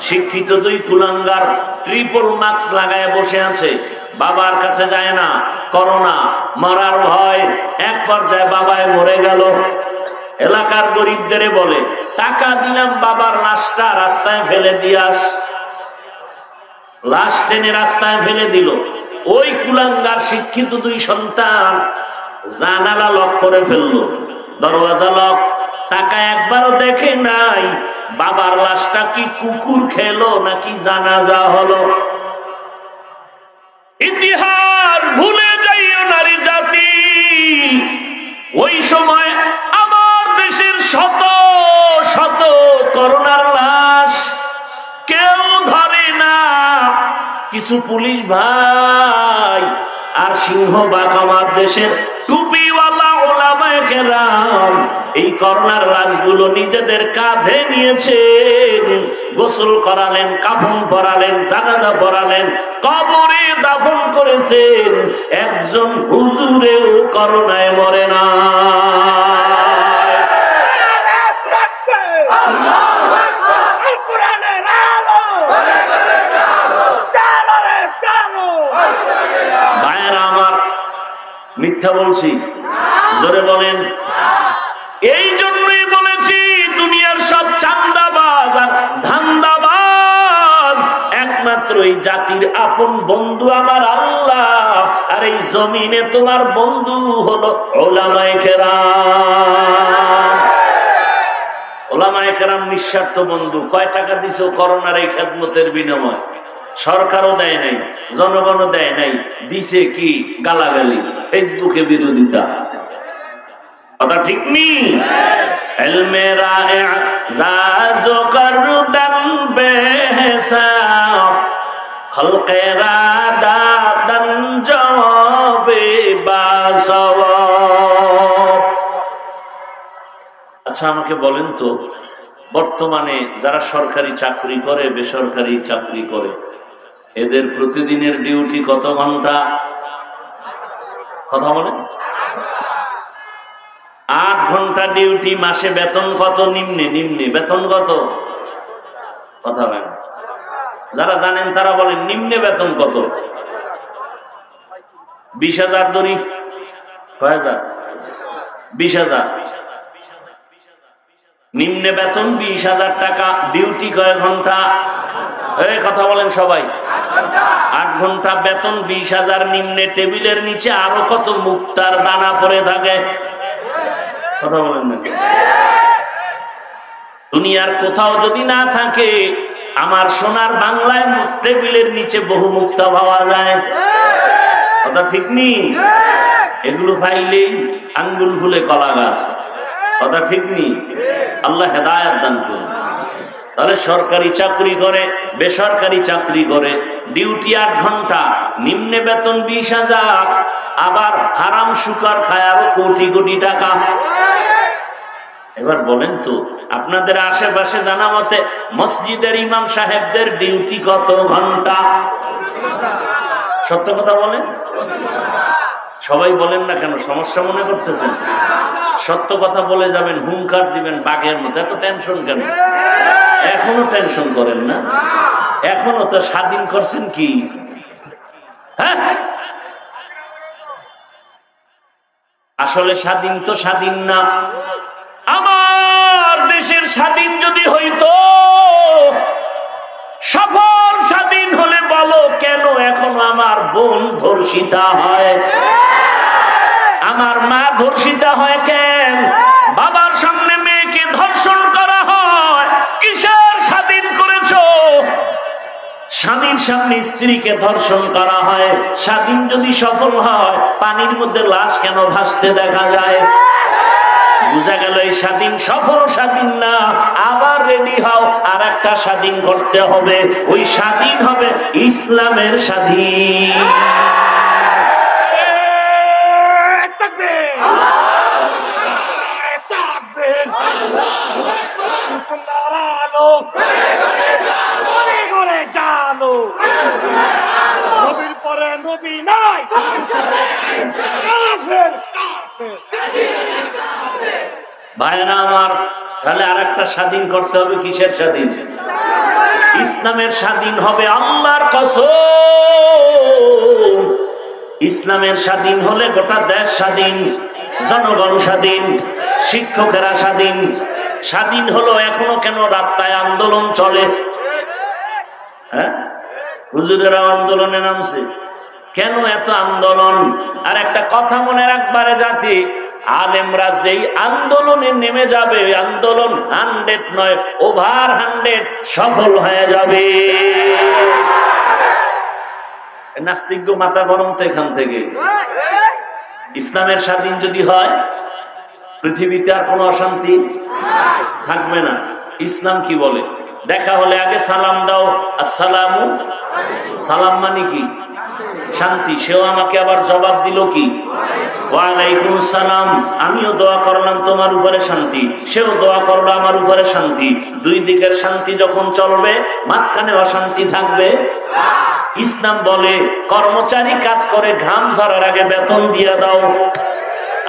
শিক্ষিত দুই কুলাঙ্গার ট্রিপল মাস্ক লাগায় বসে আছে, বাবার কাছে যায় না, করোনা, মরার ভয়। এক পর্যায়ে বাবায় মরে গেল। এলাকার গরিবদের বলে টাকা দিলাম বাবার লাশটা রাস্তায় ফেলে দিয়াস। লাশ টেনে রাস্তায় ফেলে দিল। ওই কুলাঙ্গার শিক্ষিত দুই সন্তান জানালা লক করে ফেললো, দরওয়াজা লক। টাকা একবারও দেখে নাই বাবার লাশটা কি কুকুর খেলো নাকি জানাজা হলো। ইতিহাস ভুলে যাইও নারী জাতি। ওই সময় আমার দেশের শত শত করোনার লাশ কেউ ধরে না। কিছু পুলিশ ভাই আর সিংহবাগ আমার দেশের টুপিওয়ালা ওলামায়ে কেরাম এই করোনার লাশগুলো নিজেদের কাঁধে নিয়েছেন, গোসল করালেন, কাফন পরালেন, জানাজা পরালেন, কবরে দাফন করেছেন। একজন হুজুরেও করোনায় মরে না। ভাইয়েরা আমার, মিথ্যা বলছি? জোরে বলেন। এই জন্যই বলেছি দুনিয়ার সব চাঁদাবাজ আর ধান্দাবাজ, একমাত্র এই জাতির আপন বন্ধু আমার আল্লাহ। আর এই জমিনে তোমার বন্ধু হলো ওলামায়ে কেরাম। ওলামায়ে কেরাম নিঃস্বার্থ বন্ধু। কয় টাকা দিছো করোনার এই খেদমতের বিনিময়? সরকারও দেয় নাই, জনগণও দেয় নাই, দিছে কি? গালাগালি, ফেসবুকে বিরোধিতা। কথা ঠিক নি? এলমেরা এজাজো করদান বেহিসাব, খলকেরা দাদান জবাবে বাসওয়াব। আচ্ছা আমাকে বলেন তো, বর্তমানে যারা সরকারি চাকরি করে, বেসরকারি চাকরি করে, এদের প্রতিদিনের ডিউটি কত ঘন্টা? কথা বলেন। 8 ঘন্টা ডিউটি, মাসে বেতন কত? নিম্নে নিম্নে বেতন কত? কথা বলেন। যারা জানেন তারা বলেন নিম্নে বেতন কত? 20,000 ধরি, কয় হাজার? 20,000। নিম্নে বেতন 20,000 টাকা। ডিউটি কয় ঘন্টা? এই কথা বলেন সবাই। 8 ঘন্টা বেতন 20,000। নিম্নে টেবিলের নিচে আরো কত মুক্তার দানা পড়ে থাকে? কথা বলেন না। দুনিয়ার কোথাও যদি না থাকে, আমার সোনার বাংলায় টেবিলের নিচে বহু মুক্তা পাওয়া যায়। কথা ঠিক নেই? এগুলো পাইলেই আঙ্গুল ফুলে কলা গাছ। কথা ঠিক নেই? আল্লাহ হেদায়েত দান করুন। তাহলে সরকারি চাকরি করে, বেসরকারি চাকরি করে, ডিউটি 8 ঘন্টা, নিম্নে বেতন 20,000, আবার হারাম শুকর খায় আরো কোটি কোটি টাকা। এবার বলেন তো, আপনাদের আশেপাশে জানা মতে মসজিদের ইমাম সাহেবদের ডিউটি কত ঘন্টা? সত্য কথা বলেন। সবাই বলেন না কেন? সমস্যা মনে করতেছেন? সত্য কথা বলে যাবেন, হুঙ্কার দিবেন বাঘের মতো। এত টেনশন কেন? এখনো টেনশন করেন না? এখনো তো স্বাধীন করছেন কি? হ্যাঁ, আসলে স্বাধীন তো স্বাধীন না। আমার দেশের স্বাধীন যদি হইতো, সফল স্বাধীন হলে বলো কেন এখনো আমার বোন ধর্ষিতা হয়, আমার মা ধর্ষিতা হয়? কেন বাবার সামনে মেয়েকে ধর্ষণ করা হয়? কিসের স্বাধীন করেছো? স্বামীর সামনে স্ত্রীকে ধর্ষণ করা হয়। স্বাধীন যদি সফল হয়, পানির মধ্যে লাশ কেন ভাসতে দেখা যায়? বুঝা গেল এই স্বাধীন সফল স্বাধীন না। আবার রেডি হও, আর একটা স্বাধীন করতে হবে। ওই স্বাধীন হবে ইসলামের স্বাধীন। নবীর পরে নবী নাই। ভাইরা আমার, তাহলে আর একটা স্বাধীন করতে হবে। কিসের স্বাধীন? ইসলামের স্বাধীন হবে। আল্লাহর কসম, ইসলামের স্বাধীন হলে গোটা দেশ স্বাধীন, জনগণ স্বাধীন, শিক্ষকেরা স্বাধীন। স্বাধীন হলো এখনো কেন রাস্তায় আন্দোলন চলে? হ্যাঁ, হুজুরেরা আন্দোলনে নামছে কেন? এত আন্দোলন। আর একটা কথা মনে রাখবারে জাতি, আলেমরা যেই আন্দোলনে নেমে যাবে, আন্দোলন 100 নয়, ওভার 100 সফল হয়ে যাবে। নাস্তিক মাথা গরম তো এখান থেকে। ইসলামের স্বাধীন যদি হয়, পৃথিবীতে আর কোনো অশান্তি থাকবে না। ইসলাম কি বলে? দেখা হলে আগে সালাম দাও, আসসালামু। সালাম মানে কি? শান্তি। সেও আমাকে আবার জবাব দিল কি? ওয়ালাইকুম সালাম। আমিও দোয়া করলাম তোমার উপরে শান্তি, সেও দোয়া করলো আমার উপরে শান্তি। দুই দিকের শান্তি যখন চলবে, মাঝখানে অশান্তি থাকবে? ইসলাম বলে কর্মচারী কাজ করে ঘাম ঝরার আগে বেতন দিয়ে দাও,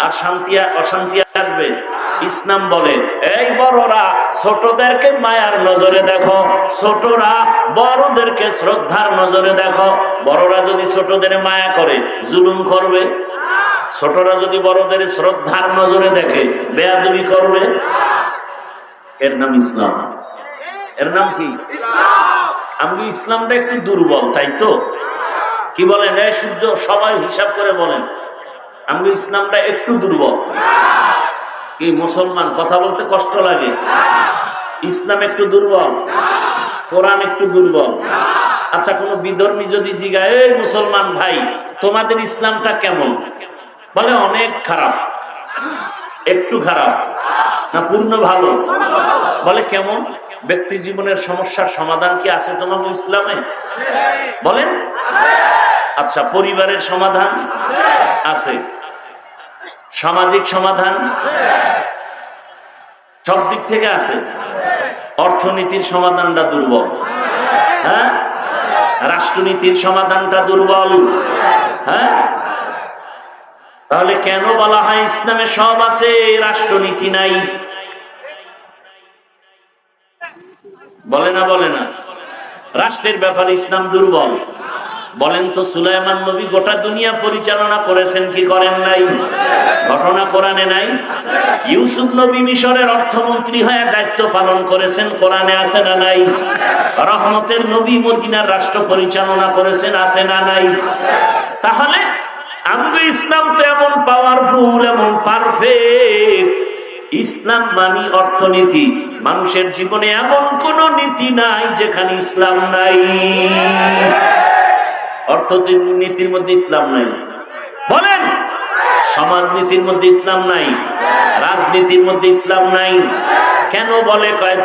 আর শান্তি অশান্তি আসবে? ইসলাম বলে এই বড়রা ছোটদেরকে মায়ার নজরে দেখো, ছোটরা বড়দেরকে শ্রদ্ধার নজরে দেখো। বড়রা যদি ছোটদের মায়া করে, জুলুম করবে? ছোটরা যদি বড়দের শ্রদ্ধার নজরে দেখে, বেয়াদবি করবে? এর নাম ইসলাম। এর নাম কি? আমি ইসলামটা একটু দুর্বল, তাই তো? কি বলেন? শুদ্ধ সবাই হিসাব করে বলেন, আমি ইসলামটা একটু দুর্বল। কি মুসলমান কথা বলতে কষ্ট লাগে? ইসলাম একটু দুর্বল, কোরআন একটু দুর্বল। আচ্ছা, কোন বিধর্মী যদি জিজ্ঞাসা, এই মুসলমান ভাই তোমাদের ইসলামটা কেমন? বলে অনেক খারাপ। একটু খারাপ না পূর্ণ ভালো? বলে কেমন? ব্যক্তি জীবনের সমস্যার সমাধান কি আছে তোমাদের ইসলামে? বলেন। আচ্ছা, পরিবারের সমাধান আছে, সামাজিক সমাধান সব দিক থেকে আছে। অর্থনীতির সমাধানটা দুর্বল, হ্যাঁ। রাষ্ট্রনীতির সমাধানটা দুর্বল, হ্যাঁ। তাহলে কেন বলা হয় ইসলামে সব আছে, রাষ্ট্রনীতি নাই? বলে না? বলে না? রাষ্ট্রের ব্যাপারে ইসলাম দুর্বল, বলেন তো সুলাইমান নবী গোটা দুনিয়া পরিচালনা করেছেন কি করেন নাই? ঘটনা কোরআনে নাই? ইউসুফ নবী মিশরের অর্থমন্ত্রী হয়ে দায়িত্ব পালন করেছেন, কোরআনে আছে না নাই? রহমতের নবী মদিনার রাষ্ট্র পরিচালনা করেছেন, আছে না নাই? তাহলে আমগো ইসলাম তো এমন পাওয়ারফুল, এমন পারফেক্ট। ইসলাম মানে অর্থনীতি। মানুষের জীবনে এমন কোন নীতি নাই যেখানে ইসলাম নাই। অর্থনীতির মধ্যে ইসলাম নাই বলেন? সমাজনীতির মধ্যে ইসলাম নাই? রাজনীতির মধ্যে ইসলাম নাই? কেন বলে? কয়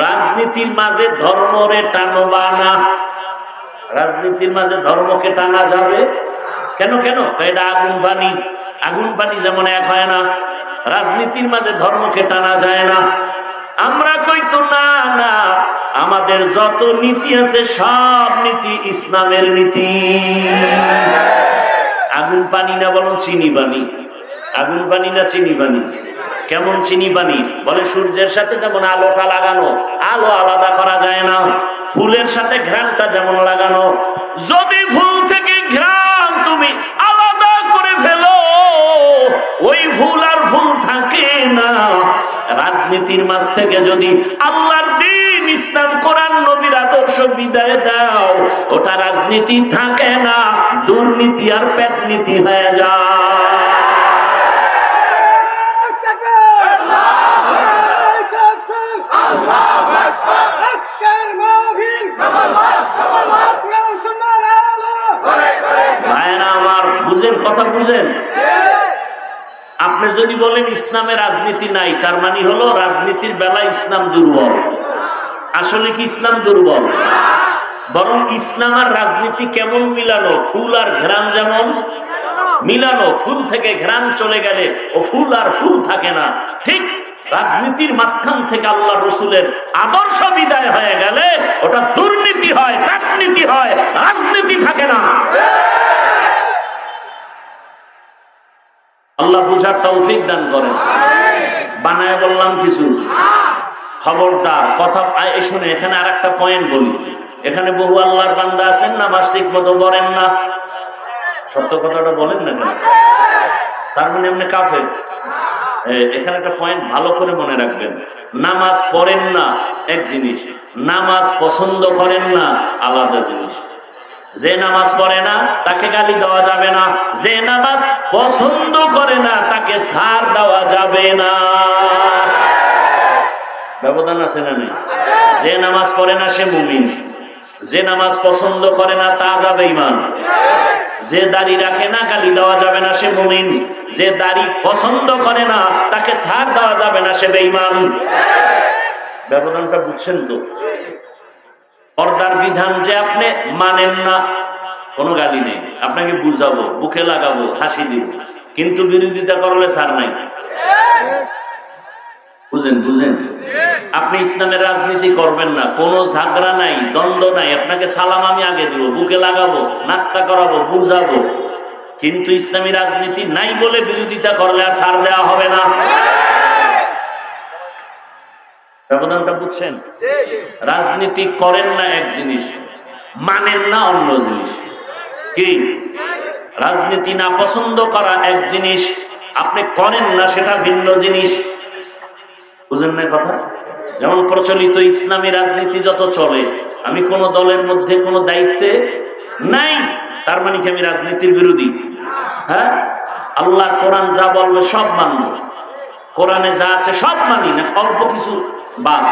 রাজনীতির মাঝে ধর্মরে টানবা না। রাজনীতির মাঝে ধর্মকে টানা যাবে কেন? কেন? এটা আগুন পানি। আগুন পানি যেমন এক হয় না, রাজনীতির মাঝে ধর্মকে টানা যায় না। আমরা কই তো না না, আমাদের যত নীতি আছে সব নীতি ইসলামের নীতি। আগুন পানি না, বলুন চিনি পানি। আগুন পানি না চিনি পানি? কেমন চিনি পানি? বলে সূর্যের সাথে যেমন আলোটা লাগানো, আলো আলাদা করা যায় না। ফুলের সাথে ঘ্রাণটা যেমন লাগানো, যদি ফুল থেকে ঘ্রাণ তুমি আলাদা করে ফেলো, ওই ফুল আর ফুল থাকে না। রাজনীতির মাঝ থেকে যদি আল্লাহর দ্বীন, ইসলাম, কোরআন, নবীর আদর্শ বিদায় দাও, ওটা রাজনীতি থাকে না, দুর্নীতি আর পেটনীতি হয়ে যায়। ভাইরা আমার, বুঝেন কথা? বুঝেন? আপনি যদি বলেন ইসলামে রাজনীতি নাই, তার মানে হলো রাজনীতির বেলায় ইসলাম দুর্বল। আসলে কি ইসলাম দুর্বল? বরং ইসলাম আর রাজনীতি কেমন মিলানো, ফুল আর ঘ্রাণ যেমন মিলানো। ফুল থেকে ঘ্রাণ চলে গেলে ও ফুল আর ফুল থাকে না। ঠিক রাজনীতির মাঝখান থেকে আল্লাহ রসুলের আদর্শ বিদায় হয়ে গেলে ওটা দুর্নীতি হয়, কূটনীতি হয়, রাজনীতি থাকে না। আল্লাহ বুঝার তৌফিক দান করেন। বানায় বললাম কিছু, খবরদার কথা শুনে। এখানে আর একটা পয়েন্ট বলি, এখানে বহু আল্লাহর বান্দা আছেন নামাজ ঠিক মতো পড়েন না। সত্য কথাটা বলেন না কেন? তার মানে এমনি কাফের। এখানে একটা পয়েন্ট ভালো করে মনে রাখবেন। নামাজ পড়েন না এক জিনিস, নামাজ পছন্দ করেন না আলাদা জিনিস। যে নামাজ পড়ে না তাকে গালি দেওয়া যাবে না, যে নামাজ পছন্দ করে না তাকে ছাড় দেওয়া যাবে না। ব্যবধান আছে না নেই? যে নামাজ পড়ে না সে মুমিন, যে নামাজ পছন্দ করে না তা যাবে ঈমান। যে দাড়ি রাখে না গালি দেওয়া যাবে না সে মুমিন, যে দাড়ি পছন্দ করে না তাকে ছাড় দেওয়া যাবে না সে বেঈমান। ব্যবধানটা বুঝছেন তো? পর্দার বিধান যে আপনি মানেন না, কোনো গালি নেই, আপনাকে বুঝাবো, বুকে লাগাবো, হাসি দিব, কিন্তু বিরোধিতা করলে ছাড় নাই। বুঝেন? বুঝেন? আপনি ইসলামের রাজনীতি করবেন না, কোনো ঝগড়া নাই, দ্বন্দ্ব নাই, আপনাকে সালাম আমি আগে দিব, বুকে লাগাবো, নাস্তা করাবো, বুঝাবো, কিন্তু ইসলামী রাজনীতি নাই বলে বিরোধিতা করলে আর ছাড় দেওয়া হবে না। ব্যবধানটা বুঝছেন? রাজনীতি করেন না এক জিনিস, মানেন না অন্য জিনিস। কি? রাজনীতি না পছন্দ করা এক জিনিস, আপনি করেন না সেটা ভিন্ন জিনিস। বুঝেন না কথা? যেমন প্রচলিত ইসলামী রাজনীতি যত চলে, আমি কোন দলের মধ্যে কোন দায়িত্বে নাই, তার মানে কি আমি রাজনীতির বিরোধী? হ্যাঁ, আল্লাহ কোরআন যা বলবে সব মানব, কোরআনে যা আছে সব মানি না, অল্প কিছু বাদ।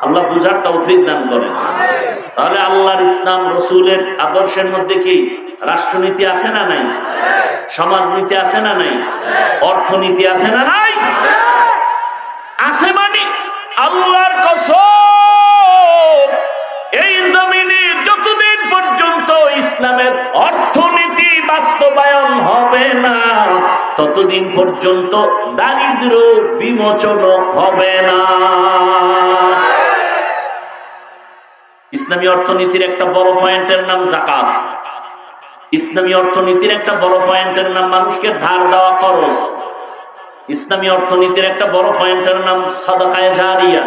আল্লাহ বুঝার তৌফিক দান করেন। তাহলে আল্লাহর ইসলাম রসুলের আদর্শের মধ্যে কি রাষ্ট্রনীতি আছে না নাই? সমাজনীতি আছে না নাই? অর্থনীতি আছে না নাই? আছে মানে আল্লাহর কসম, এই জমিনে যতদিন পর্যন্ত ইসলামের অর্থনীতি বাস্তবায়ন হবে না, ততদিন পর্যন্ত দারিদ্র বিমোচন হবে না। ইসলামী অর্থনীতির একটা বড় পয়েন্টের নাম যাকাত। ইসলামী অর্থনীতির একটা বড় পয়েন্টের নাম মানুষকে ধার দেওয়া খরচ। ইসলামী অর্থনীতির একটা বড় পয়েন্টের নাম সাদাকায়ে জারিয়া।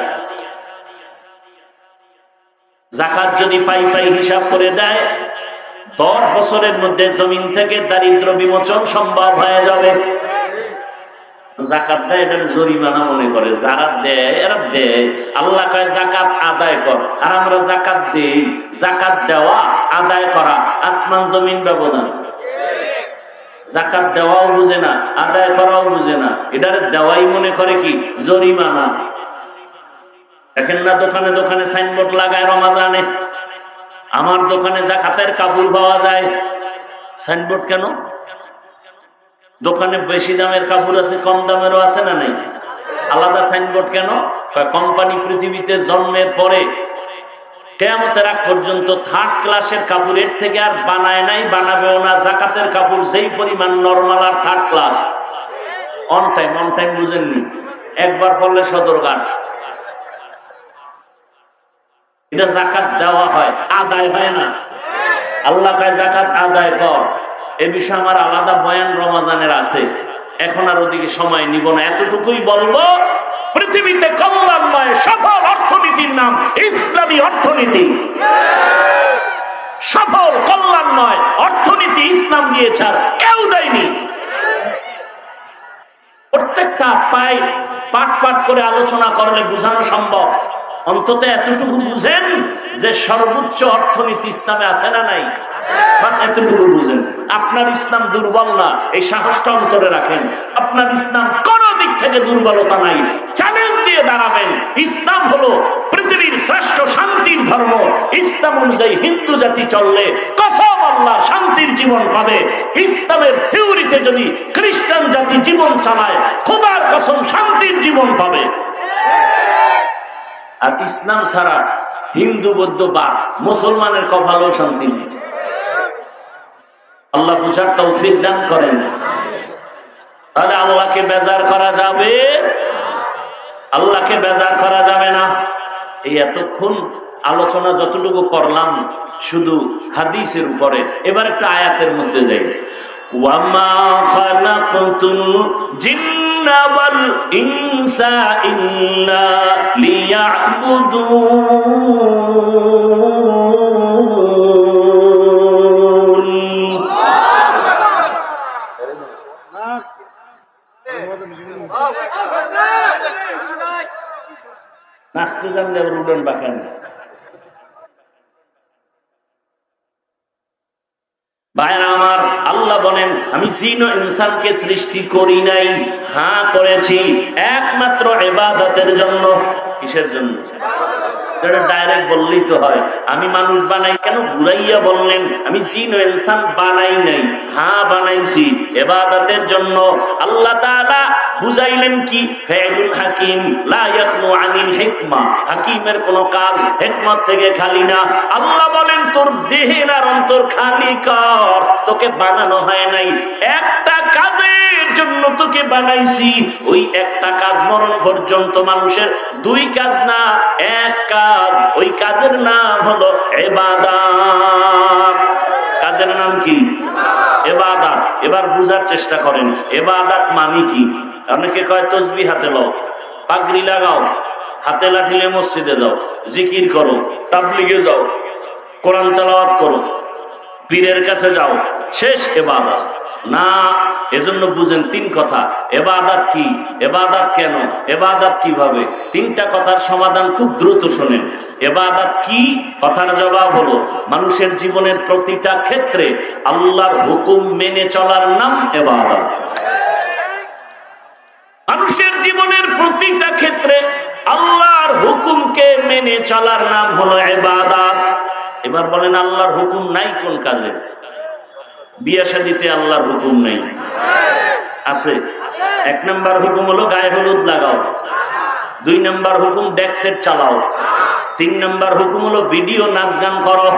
যাকাত যদি পাই পাই হিসাব করে দেয়, 10 বছরের মধ্যে জমিন থেকে দারিদ্র বিমোচন সম্ভব হয়ে যাবে। জাকাত দেয়, এটা জরিমানা মনে করে, যারা দেয় এরা দেয়। আল্লাহ কয় জাকাত আদায় কর, আর আমরা জাকাত দেই। জাকাত দেওয়া আদায় করা আসমান জমিন ব্যবধান। জাকাত দেওয়াও বুঝে না, আদায় করাও বুঝে না, এটারে দেওয়াই মনে করে কি জরিমানা। দেখেন না দোকানে দোকানে সাইনবোর্ড লাগায় রমাজানে, আমার দোকানে জাকাতের কাপড় পাওয়া যায়। সাইনবোর্ড কেন? দোকানে বেশি দামের কাপড় আছে, কম দামেরও আছে না নাই? আলাদা সাইনবোর্ড কেন? কোম্পানি পৃথিবীতে জন্মের পরে কিয়ামতের আগ পর্যন্ত 3rd ক্লাসের কাপড়ের থেকে আর বানায় নাই, বানাবেও না। জাকাতের কাপড় যেই পরিমাণ নরমাল আর 3rd ক্লাস। অন টাইম বুঝেননি? একবার পড়লে সদরঘাট। এটা জাকাত দেওয়া হয়, আদায় হয় না। আল্লাহ কয় জাকাত আদায় কর। এ বিষয়ে আমার আলাদা বয়ান রমাজানের আছে, এখন আর ওদিকে সময় নিব না। এতটুকুই বলবো, পৃথিবীতে কল্যাণময় সফল অর্থনীতির নাম ইসলামী অর্থনীতি। সফল কল্যাণময় অর্থনীতি ইসলাম দিয়েছে, আর কেউ দেয়নি। প্রত্যেকটা পাট করে আলোচনা করলে বোঝানো সম্ভব। অন্তত এতটুকু বুঝেন যে সর্বোচ্চ অর্থনীতি ইসলামে আছে না নাই? বাস এতটুকু বুঝেন। আপনার ইসলাম দুর্বল না, এই সাহসটা অন্তরে রাখেন। আপনার ইসলাম কোন দিক থেকে দুর্বলতা নাই। চ্যালেঞ্জ দিয়ে দাঁড়াবেন। ইসলাম হলো পৃথিবীর শ্রেষ্ঠ শান্তির ধর্ম। ইসলাম অনুযায়ী হিন্দু জাতি চললে কসম আল্লাহ শান্তির জীবন পাবে। ইসলামের থিওরিতে যদি খ্রিস্টান জাতি জীবন চালায়, খোদার কসম শান্তির জীবন পাবে। আর ইসলাম ছাড়া হিন্দু বৌদ্ধ বা মুসলমানের কপালেও শান্তি নেই। আল্লাহ বুঝার তৌফিক দান করেন। তাহলে আল্লাহকে বেজার করা যাবে? আল্লাহকে বেজার করা যাবে না। এই এতক্ষণ আলোচনা যতটুকু করলাম শুধু হাদিসের উপরে, এবার একটা আয়াতের মধ্যে যাই। ওয়ামা খালাকতুল জিন্না ওয়াল ইনসা ইল্লা লিয়াবুদুন। নাচতে জানলে রুডন বাঁকান। ভাইরা আমার, আল্লাহ বলেন আমি জিন ও ইনসানকে সৃষ্টি করি নাই, হ্যাঁ করেছি একমাত্র ইবাদতের জন্য। কিসের জন্য? ডাইরেক্ট বললেই তো হয়। আমি মানুষ বানাই কেন? ঘুরাইয়া বললেন আমি জিন ও ইনসান বানাই নাই, হ্যাঁ বানাইছি ইবাদতের জন্য। আল্লাহ তাআলা বুঝাইলেন কি? ফাইলুল হাকিম লা ইয়াখনু আনিল হিকমা। হাকিমের কোন কাজ হিকমত থেকে খালি না। আল্লাহ বলেন তোর জিহ্ন আর অন্তর খালি কর, তোকে বানানো হয় নাই। একটা কাজের জন্য তোকে বানাইছি, ওই একটা কাজ মরণ পর্যন্ত মানুষের 2 কাজ না, 1 কাজ। ওই কাজের নাম হলো ইবাদত। কাজের নাম কি? ইবাদত। এবার বুঝার চেষ্টা করেন ইবাদত মানে কি। অনেকে কয় তসবিহ হাতে লও, পাগড়ি লাগাও, হাতে লাঠিলে মসজিদে যাও, জিকির করো, তাবলিগে যাও, কোরআন তেলাওয়াত করো, পীরের কাছে যাও, শেষ ইবাদত না। এজন্য বুঝেন 3 কথা। ইবাদত কি? ইবাদত কেন? ইবাদত কিভাবে? 3টা কথার সমাধান খুব দ্রুত শোনেন। ইবাদত কি? কথার জবাব হলো মানুষের জীবনের প্রতিটা ক্ষেত্রে আল্লাহর হুকুম মেনে চলার নাম ইবাদত। মানুষের জীবনের প্রতিটা ক্ষেত্রে আল্লাহর হুকুমকে মেনে চলার নাম হলো ইবাদত। এবার বলেন আল্লাহর হুকুম নাই কোন কাজে? বিয়ে শাদীতে আল্লাহর হুকুম নাই? আছে। 1 নাম্বার হুকুম হলো গায়ে হলুদ লাগাও। 2 নাম্বার হুকুম ডেক সেট চালাও। 3 নাম্বার হুকুম হলো ভিডিও নাচ গান করো।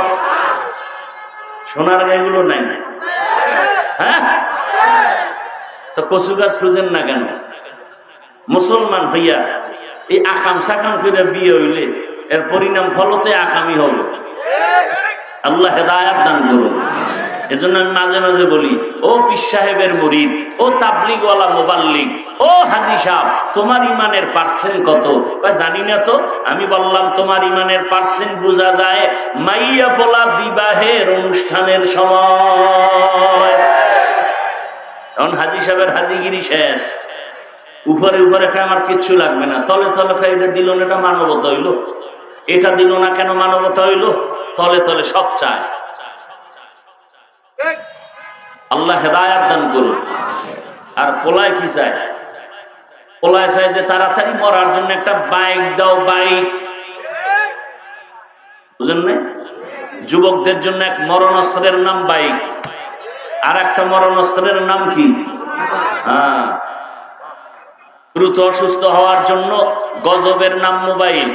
সোনার গায়েগুলো নাই? হ্যাঁ, তো কচু গাছ খুঁজেন না কেন? মুসলমান হইয়া এই আকাম সাকাম করে বিয়ে হইলে এর পরিণাম ফলতে আকামি হলো। আল্লাহ হেদায়েত দান করুন। এজন্য আমি মাঝে মাঝে বলি, ও পীর সাহেবের মুরিদ, ও তাবলিগওয়ালা মোবাল্লিগ, ও হাজী সাহেব, তোমার ইমানের পার্সেন্ট কত? জানি না তো। আমি বললাম, তোমার ইমানের পার্সেন্ট বোঝা যায় মাইয়া পোলা বিবাহের অনুষ্ঠানের সময়। এখন হাজী সাহেবের হাজিগিরি শেষ, উপরে উপরে খায় আমার কিচ্ছু লাগবে না, তলে তলে খায় এটা দিল না, এটা মানবতা হইল, এটা দিল না কেন মানবতা হইল, তলে তলে সব চায়। আল্লাহ হেদায়াত দান করুন। আর পোলায় কি চায়? পোলায় চায় যে তাড়াতাড়ি মরার জন্য একটা বাইক দাও, বাইক। বুঝেন না? যুবকদের জন্য এক মরণাস্ত্রের নাম বাইক, আর একটা মরণাস্ত্রের নাম কি? হ্যাঁ, দ্রুত অসুস্থ হওয়ার জন্য গজবের নাম মোবাইল,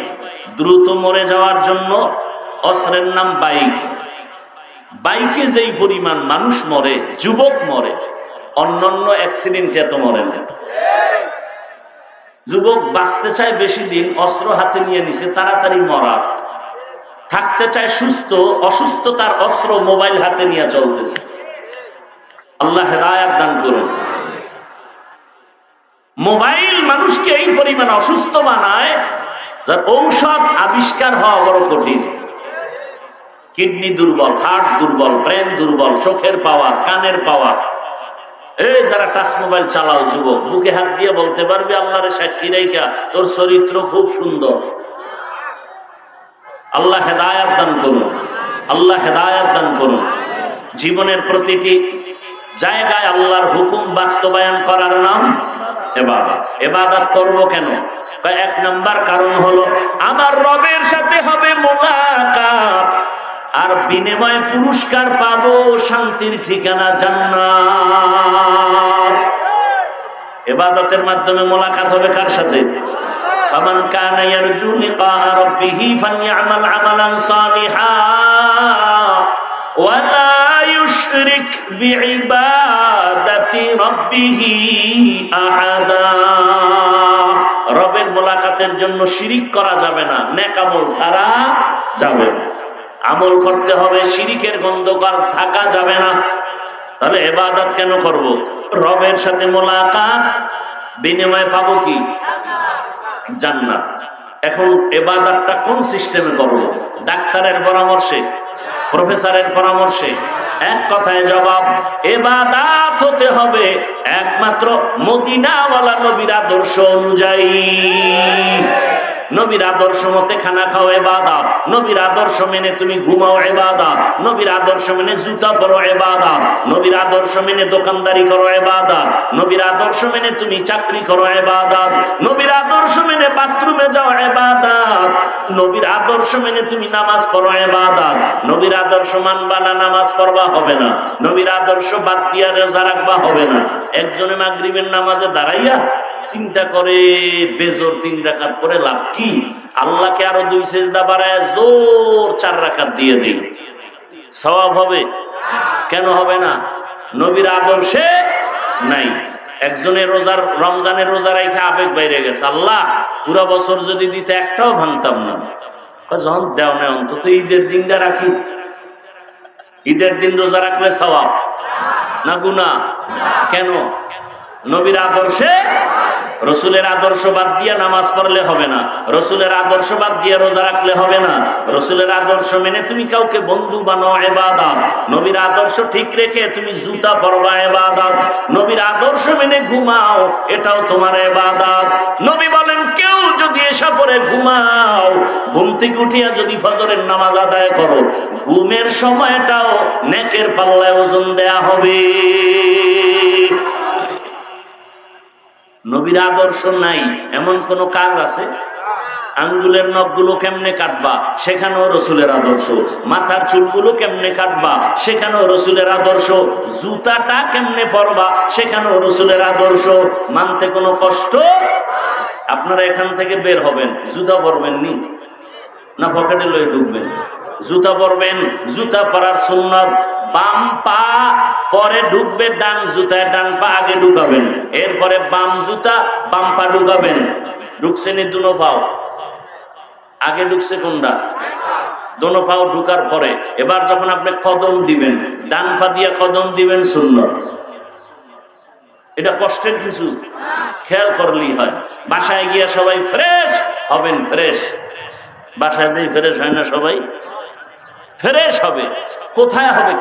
দ্রুত মরে যাওয়ার জন্য অস্ত্রের নাম বাইক। বাইকে যেই পরিমাণ মানুষ মরে, যুবক মরে, অন্যান্য অ্যাক্সিডেন্টে এত মরে না। যুবক বাঁচতে চায় বেশি দিন, অস্ত্র হাতে নিয়ে নিছে তাড়াতাড়ি মরা। থাকতে চায় সুস্থ, অসুস্থতার অস্ত্র মোবাইল হাতে নিয়ে চলতেছে। আল্লাহ হেদায়াত দান করুন। মোবাইল মানুষকে এই পরিমাণ অসুস্থ বানায়, যার ঔষধ আবিষ্কার হওয়া বড় কঠিন। কিডনি দুর্বল, হার্ট দুর্বল, ব্রেন দুর্বল, চোখের পাওয়ার, কানের পাওয়ার। এই যারা টাচ মোবাইল চালাও যুবক, বুকে হাত দিয়ে বলতে পারবি আল্লাহরে সাক্ষী রেখা, তোর চরিত্র খুব সুন্দর। আল্লাহ হেদায়াত দান করুন, আল্লাহ হেদায়াত দান করুন। জীবনের প্রতিটি জায়গায় আল্লাহর হুকুম বাস্তবায়ন করার নাম ইবাদত। ইবাদত করব কেন? এক নাম্বার কারণ হলো আমার রবের সাথে হবে মোলাকাত, আর বিনিময়ে পুরস্কার পাবো, শান্তির ঠিকানা জান্নাত। ইবাদতের মাধ্যমে মোলাকাত হবে কার সাথে? ফামান কানা ইয়ারজু লিকা রাব্বিহি ফালইআমাল আমালান সালিহা ওয়া লা ইউশরিক বিইবাদাতি রাব্বিহি আহাদা। রবের মোলাকাতের জন্য শিরিক করা যাবে না, নেক আমল ছাড়া যাবে না। আমল করতে হবে, শিরিকের গন্ধকার থাকা যাবে না। তাহলে ইবাদত কেন করব? রবের সাথে মোলাকাত, বিনিময়ে পাবো কি? জান্নাত। এখন ইবাদতটা কোন সিস্টেমে করব? ডাক্তারের পরামর্শে, প্রফেসরের পরামর্শে? এক কথায় জবাব, ইবাদত হতে হবে একমাত্র মদিনাওয়ালা নবীর আদর্শ অনুযায়ী। নবীর আদর্শ মতে খানা খাও ইবাদত, নবীর আদর্শ মেনে তুমি ঘুমাও ইবাদত, নবীর আদর্শ মেনে জুতা পরো ইবাদত, নবীর আদর্শ মেনে দোকানদারি করো ইবাদত, নবীর আদর্শ মেনে তুমি চাকরি করো ইবাদত, নবীর আদর্শ মেনে বাথরুমে যাও ইবাদত, নবীর আদর্শ মেনে তুমি নামাজ পড়ো ইবাদত। নবীর আদর্শ মানবা না, নামাজ পড়বা হবে না। নবীর আদর্শ বাদ দিয়া রোজা রাখবা হবে না। একজনে মাগরিবের নামাজে দাঁড়াইয়া চিন্তা করে বেজোর 3 রাকাত পরে লাভ কি? আল্লাহকে আরো 2 সেজদা বাড়ায় জোর 4 রাকাত দিয়ে দিল, সওয়াব হবে? কেন হবে না? নবীর আদর্শে নাই। একজনে রমজানের রোজা রাখা আবেগ বাইরে গেছে, আল্লাহ পুরো বছর যদি দিতে একটাও ভাঙতাম না। যখন দেও না, অন্তত ঈদের দিনটা রাখি। ঈদের দিন রোজা রাখলে সওয়াব না গুনাহ? কেন? নবীর আদর্শে, রসুলের আদর্শ বাদ দিয়ে নামাজ পড়লে হবে না, রসুলের আদর্শ বাদ দিয়ে রোজা রাখলে হবে না, রসুলের আদর্শ মেনে তুমি কাউকে বন্ধু বানাও ইবাদত, নবীর আদর্শ ঠিক রেখে তুমি জুতা পরবা ইবাদত, নবীর আদর্শ মেনে ঘুমাও, এটাও তোমার ইবাদত। নবী বলেন, কেউ যদি এসা পরে ঘুমাও, ঘুম থেকে উঠিয়া যদি ফজরের নামাজ আদায় করো, ঘুমের সময়টাও নেকের পাল্লায় ওজন দেয়া হবে। নবীর আদর্শ নাই এমন কোন কাজ আছে? আঙ্গুলের নখগুলো কেমনে কাটবা, সেখানেও রসুলের আদর্শ। মাথার চুলগুলো কেমনে কাটবা, সেখানেও রসুলের আদর্শ। জুতাটা কেমনে পরবা, সেখানেও রসুলের আদর্শ। মানতে কোনো কষ্ট? আপনারা এখান থেকে বের হবেন, জুতা পরবেন নি না পকেটে লয়ে ঢুকবেন? জুতা পরবেন। জুতা পরার সুন্নাত, বাম পা পরে ঢুকবে ডান জুতায়, ডান পা আগে ঢুকাবেন, এরপরে বাম জুতা বাম পা ঢুকাবেন। ঢুকছেন দুনো পাও, আগে ঢুকছে কোনটা? দোনো পাও ঢুকার পরে এবার যখন আপনি কদম দিবেন, ডান পা দিয়া কদম দিবেন সুন্নত। এটা কষ্টের কিছু, খেয়াল করলেই হয়। বাসায় গিয়া সবাই ফ্রেশ হবেন, ফ্রেশ। বাসায় যেই ফ্রেশ হয় না সবাই ফ্রেশ হবে। কোথায় হবে?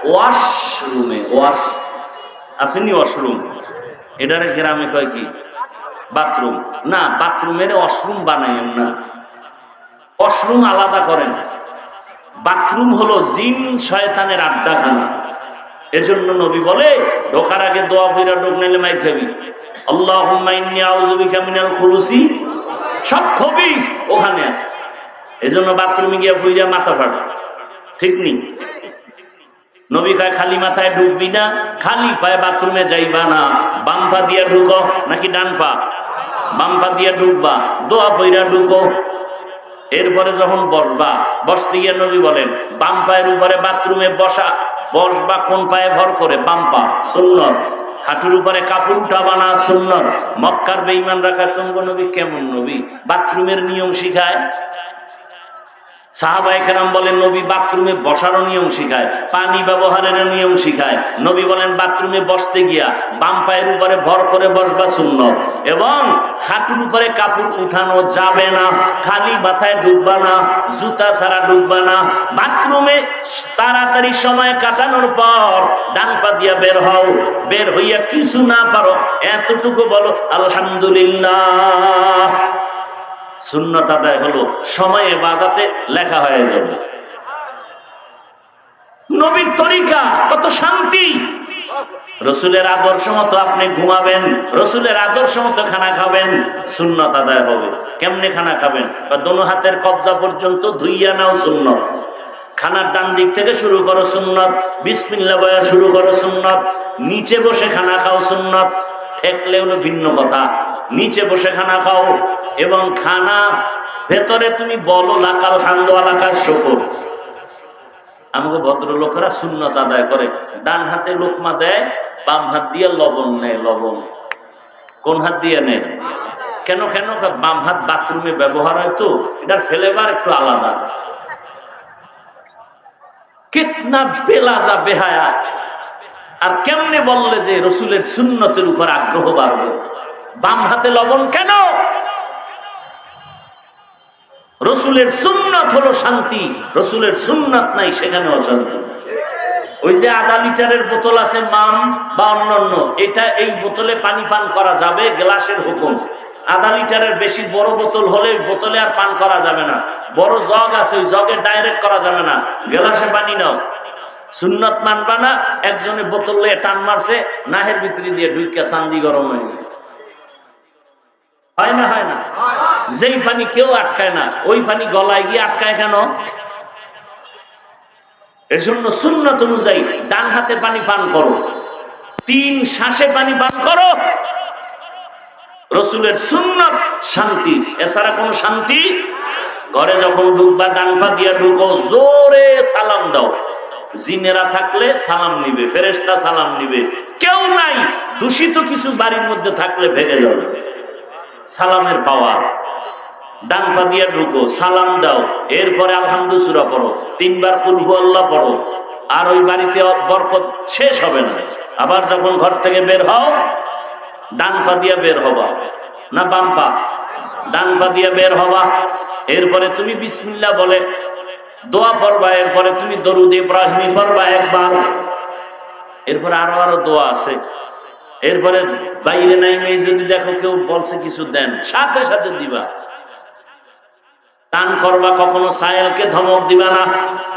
ওয়াশরুমে। ওয়াশ আসেনি? ওয়াশরুম এটারে গ্রামে কয় কি? বাথরুম। না, বাথরুমের ওয়াশরুম বানাইেন না, ওয়াশরুম আলাদা করেন। বাথরুম হলো জিন শয়তানের আড্ডাখানা। এজন্য নবী বলে ঢোকার আগে দোয়া কইরা ঢোক, নাইলে মাই খাবি। আল্লাহুম্মা ইন্নী আউযু বিকা মিনাল খুবুসি, সব খবিস ওখানে আছে। এজন্য বাথরুমে গিয়া কইরা মাথা ফাটা ঠিক নেই। নবী কয় খালি মাথায় ঢুকবি না, খালি পায়ে বাথরুমে যাইবা না। বাম পা দিয়া ঢুকো নাকি ডান পা? বাম পা দিয়া ঢুকবা, দোয়া কইরা ঢুকো। এরপরে যখন বসবা, বসতে গিয়ে নবী বলেন বাম পায়ের উপরে বাথরুমে বসবা কোন পায়ে ভর করে? বাম পা, সুন্নত। হাঁটুর উপরে কাপড় উঠাবা না, সুন্নত। মক্কার বেঈমান রাখা তোমার নবী কেমন নবী? বাথরুমের নিয়ম শিখায়। সাহাবায়ে কেরাম বলেন নবী বাথরুমে বসারও নিয়ম শিখায়, পানি ব্যবহারের নিয়ম শিখায়। নবী বলেন বাথরুমে বসতে গিয়া বাম পায়ের উপরে ভর করে বসবা সুন্নত, এবং হাঁটুর উপরে কাপড় উঠানো যাবে না। খালি মাথায় ঢুকবা না, জুতা ছাড়া ঢুকবা না। বাথরুমে তাড়াতাড়ি সময় কাটানোর পর ডান পা দিয়া বের হও। বের হইয়া কিছু না পারো এতটুকু বলো আলহামদুলিল্লাহ। সুন্নত আদায় হলো, সময় ইবাদতে লেখা হয়ে যাবে। নবীর তরিকা কত শান্তি। রসুলের আদর্শ মতো আপনি ঘুমাবেন, রসুলের আদর্শ মতো খানা খাবেন, সুন্নত আদায় হবে। কেমনে খানা খাবেন? দোনো হাতের কবজা পর্যন্ত ধুইয়া নাও, সুন্নত। খানার ডান দিক থেকে শুরু করো, সুন্নত। বিসমিল্লাহ বয়া শুরু করো, সুন্নত। নিচে বসে খানা খাও, সুন্নত। ঠেকলে হলো ভিন্ন কথা, নিচে বসে খানা খাও। এবং খানা ভেতরে তুমি বলো লাকাল হামদু ওয়া লাকাশ শুকর। আমাকে ভদ্রলোকেরা সুন্নত আদায় করে, ডান হাতে লোকমা দেয়, বাম হাত দিয়ে লবণ নেয়। লবণ কোন হাত দিয়ে নেয়? কেন? বাম হাত বাথরুমে ব্যবহার হয় তো, এটার ফ্লেভার একটু আলাদা। কিতনা বেলাজা বেহায়া। আর কেমনে বললে যে রসুলের সুন্নতের উপর আগ্রহ বাড়বে? বাম হাতে লবণ কেন? রসুলের সুন্নত হলো শান্তি, রসুলের সুন্নত নাই সেখানে অশান্তি। ওই যে আধা লিটারের বোতল আছে মাম বা অন্যান্য, এটা এই বোতলে পানি পান করা যাবে, গ্লাসের হুকুম। আধা লিটারের বেশি বড় বোতল হলে বোতলে আর পান করা যাবে না। বড় জগ আছে, ওই জগে ডাইরেক্ট করা যাবে না, গ্লাসে পানি নাও। সুন্নত মানবা না? একজনে বোতল লয়ে টান মারছে, নাহের ভিতরে দিয়ে ঢুইকা চান্দি গরম হয়ে গেছে। হয় না? হয় না? যেই পানি কেউ আটকায় না, ওই পানি গলায় গিয়ে আটকায় কেন? এর জন্য সুন্নত অনুযায়ী ডান হাতে পানি পান করো, 3 শ্বাসে পানি পান করো। রসুলের সুন্নত শান্তি, এছাড়া কোনো শান্তি। ঘরে যখন ঢুকবা ডান পা দিয়া ঢুকো, জোরে সালাম দাও। জিনেরা থাকলে সালাম নিবে, ফেরেশতা সালাম নিবে। কেউ নাই, দূষিত কিছু বাড়ির মধ্যে থাকলে ভেঙে যাবে। সালামের পাওয়ার। ডান পা দিয়া ঢুকো, সালাম দাও, এরপরে আলহামদু সূরা পড়ো, 3 বার কুল হুয়াল্লাহ পড়ো। আর ওই বাড়িতে বরকত শেষ হবে না। আবার যখন ঘর থেকে বের হও, ডান পা দিয়া বের হবা না বাম পা? ডান পা দিয়া বের হবা। এরপরে তুমি বিসমিল্লাহ বলে দোয়া পড়বা। এরপরে তুমি দরুদ ইব্রাহিমি পড়বা একবার। এরপরে আরো দোয়া আছে। এরপরে বাইরে নাইমে যদি দেখো কেউ বলছে কিছু দেন, সাথে সাথে দিবা। টান করবা, কখনো সায়েলকে ধমক দিবা না,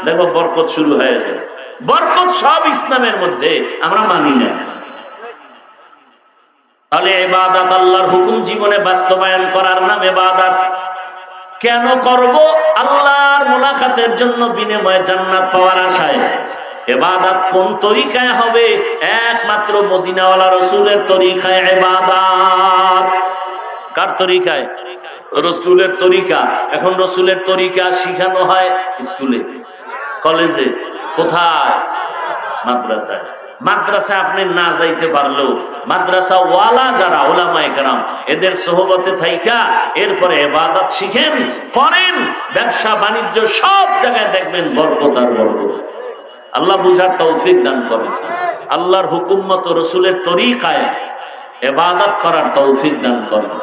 দেখো বরকত শুরু হয়ে যাবে। বরকত সব ইসলামের মধ্যে, আমরা মানি না। তাহলে ইবাদত, আল্লাহর হুকুম জীবনে বাস্তবায়ন করার নাম ইবাদত। কেন করব? আল্লাহর মুলাকাতের জন্য, বিনিময়ে জান্নাত পাওয়ার আশায়। ইবাদত কোন তরিকায় হবে? একমাত্র মদিনাওয়ালা রাসূলের তরিকায় ইবাদত। কার তরিকায়? রসুলের তরিকা। এখন রসুলের তরিকা শিখানো হয় স্কুলে, কলেজে, কোথায়? মাদ্রাসায়। মাদ্রাসা আপনি না যাইতে পারলেও মাদ্রাসা ওয়ালা যারা ওলামায়ে কেরাম এদের সোহবতে থাইকা এরপরে ইবাদত শিখেন, করেন, ব্যবসা বাণিজ্য সব জায়গায় দেখবেন বরকত আর বরকত। আল্লাহ বুঝার তৌফিক দান করেন, আল্লাহর হুকুম মতো রসুলের তরিকায় ইবাদত করার তৌফিক দান করেন।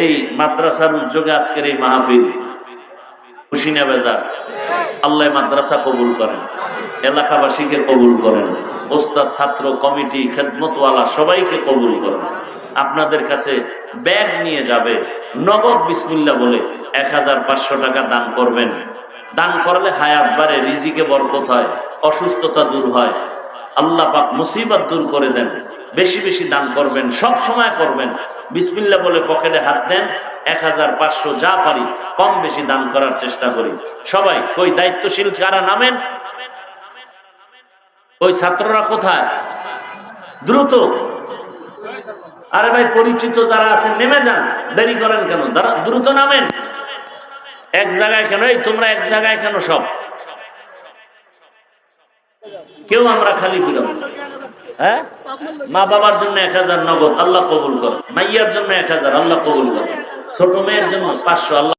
এই মাদ্রাসার উদ্যোগে আজকের এই মাহফিল খুশি না বেজার? আল্লাহ মাদ্রাসা কবুল করেন, এলাকাবাসীকে কবুল করেন, ওস্তাদ ছাত্র কমিটি খেদমতওয়ালা সবাইকে কবুল করেন। আপনাদের কাছে ব্যাগ নিয়ে যাবে, নগদ বিসমিল্লাহ বলে 1500 টাকা দান করবেন। দান করলে হায়াত বাড়ে, রিজিকে বরকত হয়, অসুস্থতা দূর হয়, আল্লাহ পাক মুসিবত দূর করে দেন। বেশি বেশি দান করবেন, সব সময় করবেন। বিসমিল্লাহ বলে পকেটে হাত দেন, 1500 যা পারি কম বেশি দান করার চেষ্টা করি। সবাই ওই দায়িত্বশীল যারা নামেন, ওই ছাত্ররা কোথায়? দ্রুত। আরে ভাই পরিচিত যারা আছেন নেমে যান, দেরি করেন কেন? দ্রুত নামেন। এক জায়গায় কেন? এই তোমরা এক জায়গায় কেন? সব কেউ আমরা খালি ফিরাবো। হ্যাঁ, মা বাবার জন্য 1000 নগদ, আল্লাহ কবুল করেন। মাইয়ার জন্য 1000, আল্লাহ কবুল করেন। ছোট মেয়ের জন্য 500, আল্লাহ